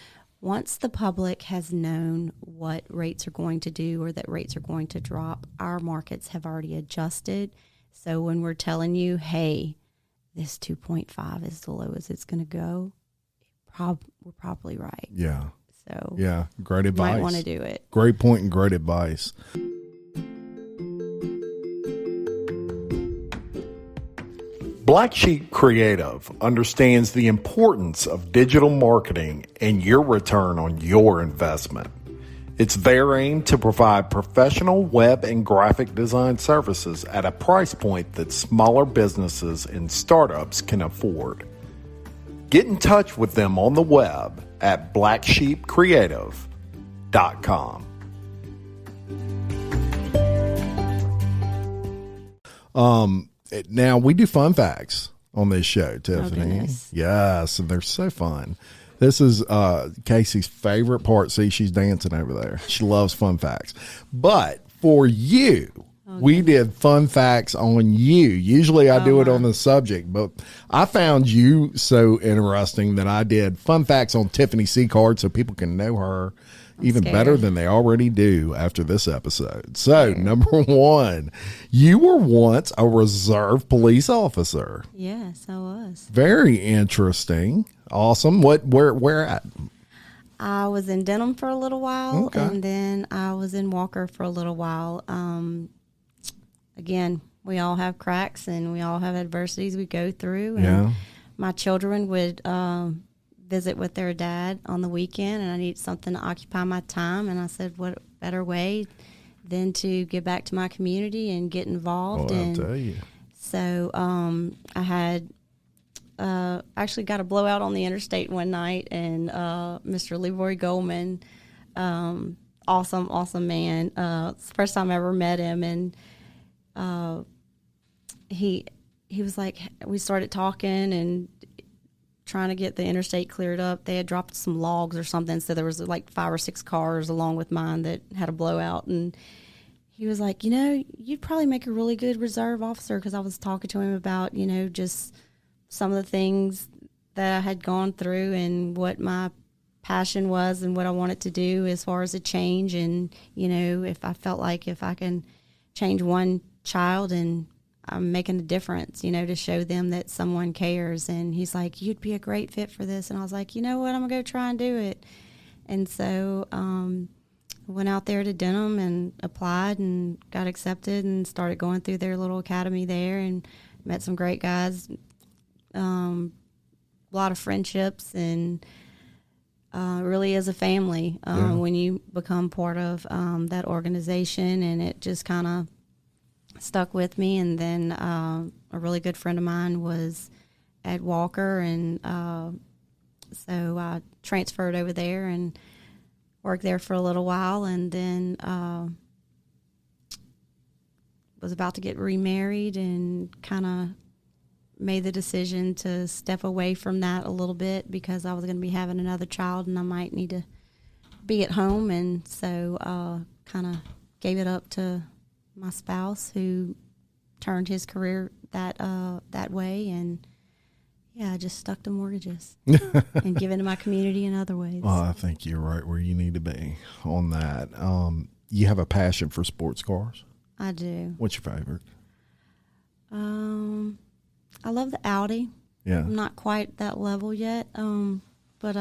once the public has known what rates are going to do or that rates are going to drop, our markets have already adjusted. So when we're telling you, hey, this 2.5 is the lowest it's going to go, we're probably right. Yeah. So yeah, great advice. You might want to do it. Great point and great advice. Black Sheep Creative understands the importance of digital marketing and your return on your investment. It's their aim to provide professional web and graphic design services at a price point that smaller businesses and startups can afford. Get in touch with them on the web at blacksheepcreative.com. Now, we do fun facts on this show, Tiffany. Oh, goodness. Yes, and they're so fun. This is Casey's favorite part. See, she's dancing over there. She loves fun facts. But for you, we did fun facts on you. Usually I do it on the subject, but I found you so interesting that I did fun facts on Tiffany Sicard so people can know her even better than they already do after this episode. So, number one, you were once a reserve police officer. Yes, I was. Very interesting. Awesome. Where at? I was in Denham for a little while, and then I was in Walker for a little while. Again, we all have cracks, and we all have adversities we go through. And my children would visit with their dad on the weekend, and I needed something to occupy my time. And I said, what better way than to get back to my community and get involved? I'll tell you. So I had actually got a blowout on the interstate one night, and Mr. Leroy Goldman, awesome man. It's the first time I ever met him, and he was like, we started talking and trying to get the interstate cleared up. They had dropped some logs or something, so there was like 5 or 6 cars along with mine that had a blowout. And he was like, you'd probably make a really good reserve officer, because I was talking to him about, just some of the things that I had gone through and what my passion was and what I wanted to do as far as a change. And, if I felt like if I can change one child and I'm making a difference, to show them that someone cares. And he's like, you'd be a great fit for this. And I was like, you know what, I'm going to go try and do it. And so went out there to Denham and applied and got accepted and started going through their little academy there and met some great guys, a lot of friendships, and really is a family when you become part of that organization. And it just kind of stuck with me. And then a really good friend of mine was at Walker, and so I transferred over there and worked there for a little while, and then was about to get remarried and kind of made the decision to step away from that a little bit, because I was going to be having another child and I might need to be at home. And so kind of gave it up to my spouse, who turned his career that way, and I just stuck to mortgages and giving to my community in other ways. Well, I think you're right where you need to be on that. You have a passion for sports cars? I do. What's your favorite? I love the Audi. Yeah. I'm not quite that level yet, but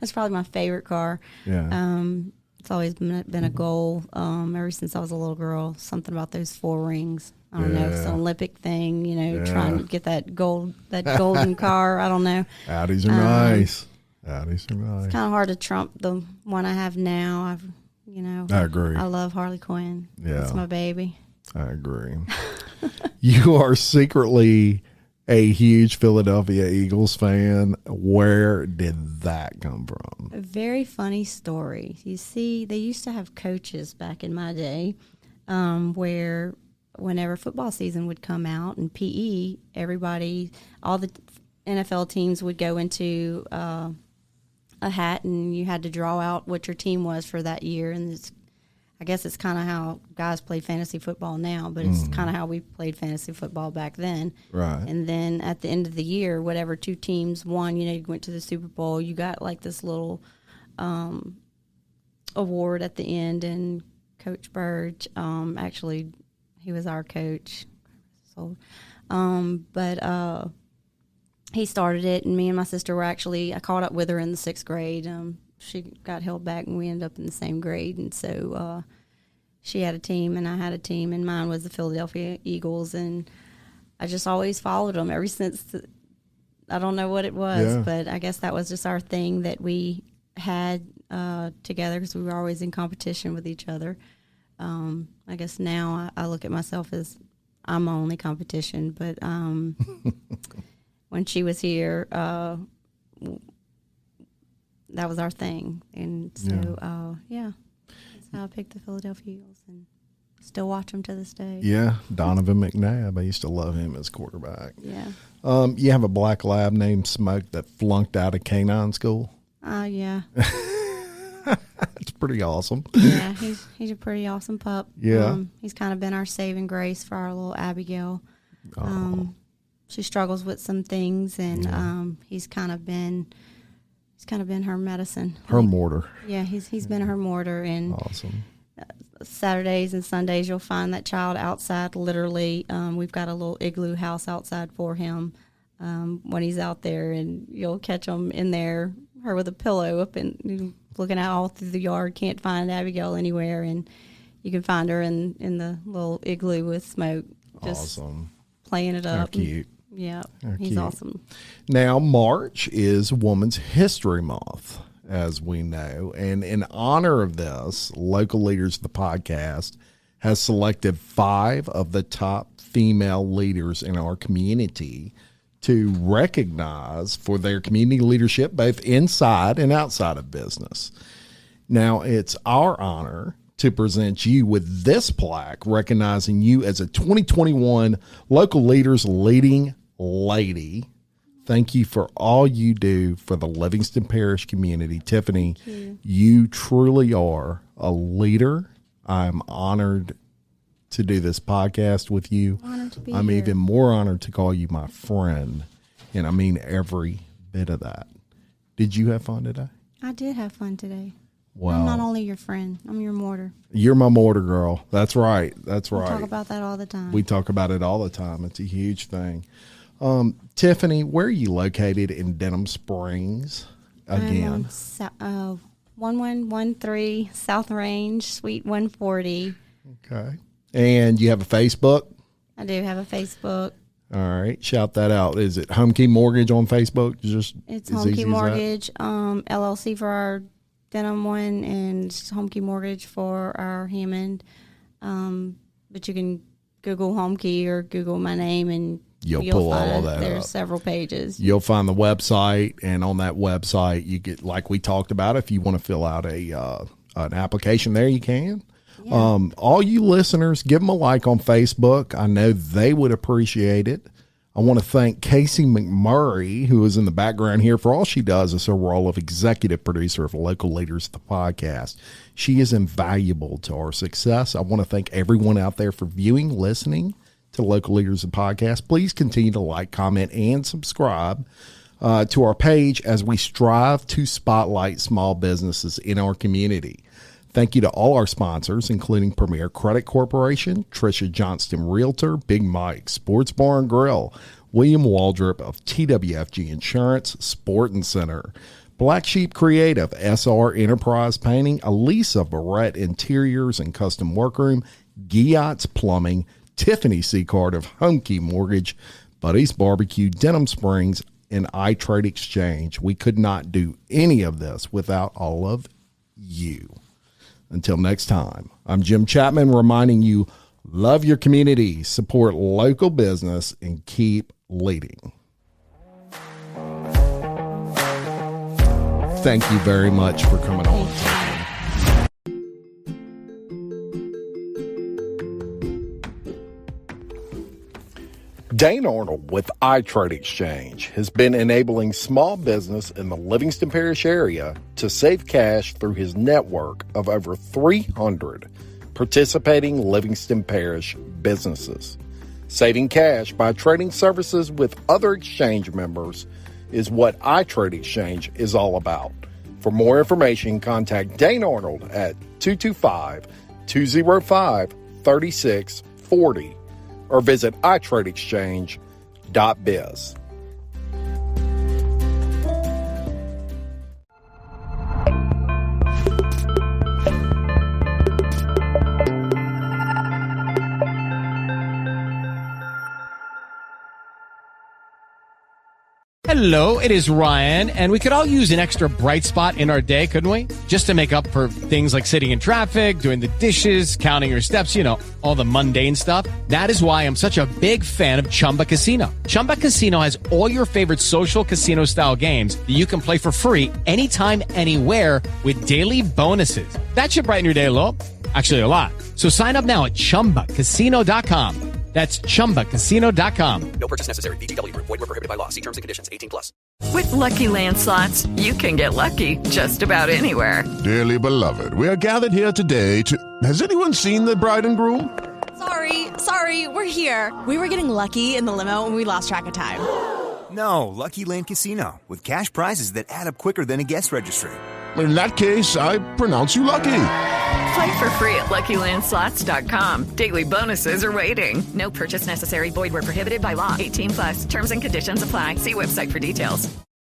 that's probably my favorite car. Yeah. It's always been a goal ever since I was a little girl. Something about those 4 rings. I don't know, it's an Olympic thing, trying to get that golden car. I don't know. Audis are nice. Audis are nice. It's kind of hard to trump the one I have now. I agree. I love Harley Quinn. Yeah. It's my baby. I agree. You are secretly a huge Philadelphia Eagles fan. Where did that come from? A very funny story. You see, they used to have coaches back in my day where whenever football season would come out and PE, all the NFL teams would go into a hat, and you had to draw out what your team was for that year. And I guess it's kind of how guys play fantasy football now, but it's kind of how we played fantasy football back then. Right. And then at the end of the year, whatever 2 teams won, you went to the Super Bowl, you got like this little award at the end. And Coach Burge, actually, he was our coach. But he started it, and me and my sister were I caught up with her in the 6th grade. She got held back, and we ended up in the same grade. And so she had a team, and I had a team, and mine was the Philadelphia Eagles. And I just always followed them ever since. I don't know what it was, but I guess that was just our thing that we had together, because we were always in competition with each other. I guess now I look at myself as I'm my only competition, but when she was here, that was our thing. And so, that's how I picked the Philadelphia Eagles. And Still watch him to this day. Yeah, Donovan McNabb. I used to love him as quarterback. Yeah. You have a black lab named Smoke that flunked out of canine school? Yeah. It's pretty awesome. Yeah, he's a pretty awesome pup. Yeah. He's kind of been our saving grace for our little Abigail. She struggles with some things, and he's kind of been her medicine. Her mortar. Yeah, he's been her mortar. And awesome. Saturdays and Sundays, you'll find that child outside. Literally, we've got a little igloo house outside for him when he's out there, and you'll catch him in there, her with a pillow up and looking out all through the yard. Can't find Abigail anywhere, and you can find her in the little igloo with Smoke, just awesome, playing it up. How cute. Yeah, he's cute. awesome. Now, March is Women's History Month, as we know. And in honor of this, Local Leaders of the Podcast has selected 5 of the top female leaders in our community to recognize for their community leadership, both inside and outside of business. Now, it's our honor to present you with this plaque recognizing you as a 2021 Local Leaders Leading Lady. Thank you for all you do for the Livingston Parish community. Tiffany, you truly are a leader. I'm honored to do this podcast with you. Honored to be I'm here. even more honored to call you my friend, and I mean every bit of that. Did you have fun today? I did have fun today. Wow. I'm not only your friend, I'm your mortar. You're my mortar girl. That's right. That's right. We talk about that all the time. We talk about it all the time. It's a huge thing. Tiffany, where are you located in Denham Springs? Again, I'm on 1113 South Range, Suite 140. Okay. And you have a Facebook? I do have a Facebook. All right. Shout that out. Is it HomeKey Mortgage on Facebook? It's HomeKey Mortgage, LLC for our Denham one, and HomeKey Mortgage for our Hammond. But you can Google HomeKey or Google my name, and You'll pull find all of that There's up. several pages. You'll find the website, and on that website, you get, like we talked about, if you want to fill out an application there, you can. Yeah. All you listeners, give them a like on Facebook. I know they would appreciate it. I want to thank Casey McMurray, who is in the background here, for all she does as her role of executive producer of Local Leaders of the Podcast. She is invaluable to our success. I want to thank everyone out there for viewing, listening to Local Leaders of the Podcast. Please continue to like, comment, and subscribe to our page as we strive to spotlight small businesses in our community. Thank you to all our sponsors, including Premier Credit Corporation, Tricia Johnston Realtor, Big Mike, Sports Bar and Grill, William Waldrop of TWFG Insurance, Sporting Center, Black Sheep Creative, SR Enterprise Painting, Elisa Barrett Interiors and Custom Workroom, Giot's Plumbing, Tiffany Sicard of HomeKey Mortgage, Buddy's Barbecue, Denham Springs, and iTrade Exchange. We could not do any of this without all of you. Until next time, I'm Jim Chapman reminding you, love your community, support local business, and keep leading. Thank you very much for coming on. Dane Arnold with iTrade Exchange has been enabling small business in the Livingston Parish area to save cash through his network of over 300 participating Livingston Parish businesses. Saving cash by trading services with other exchange members is what iTrade Exchange is all about. For more information, contact Dane Arnold at 225-205-3640 or visit iTradeExchange.biz. Hello, it is Ryan, and we could all use an extra bright spot in our day, couldn't we? Just to make up for things like sitting in traffic, doing the dishes, counting your steps, you know, all the mundane stuff. That is why I'm such a big fan of Chumba Casino. Chumba Casino has all your favorite social casino-style games that you can play for free anytime, anywhere with daily bonuses. That should brighten your day a little. Actually, a lot. So sign up now at ChumbaCasino.com. That's ChumbaCasino.com. No purchase necessary. VGW Group. Void where prohibited by law. See terms and conditions. 18+. With Lucky Land Slots, you can get lucky just about anywhere. Dearly beloved, we are gathered here today to... Has anyone seen the bride and groom? Sorry, we're here. We were getting lucky in the limo and we lost track of time. No, Lucky Land Casino, with cash prizes that add up quicker than a guest registry. In that case, I pronounce you lucky. Play for free at LuckyLandSlots.com. Daily bonuses are waiting. No purchase necessary. Void where prohibited by law. 18+. Terms and conditions apply. See website for details.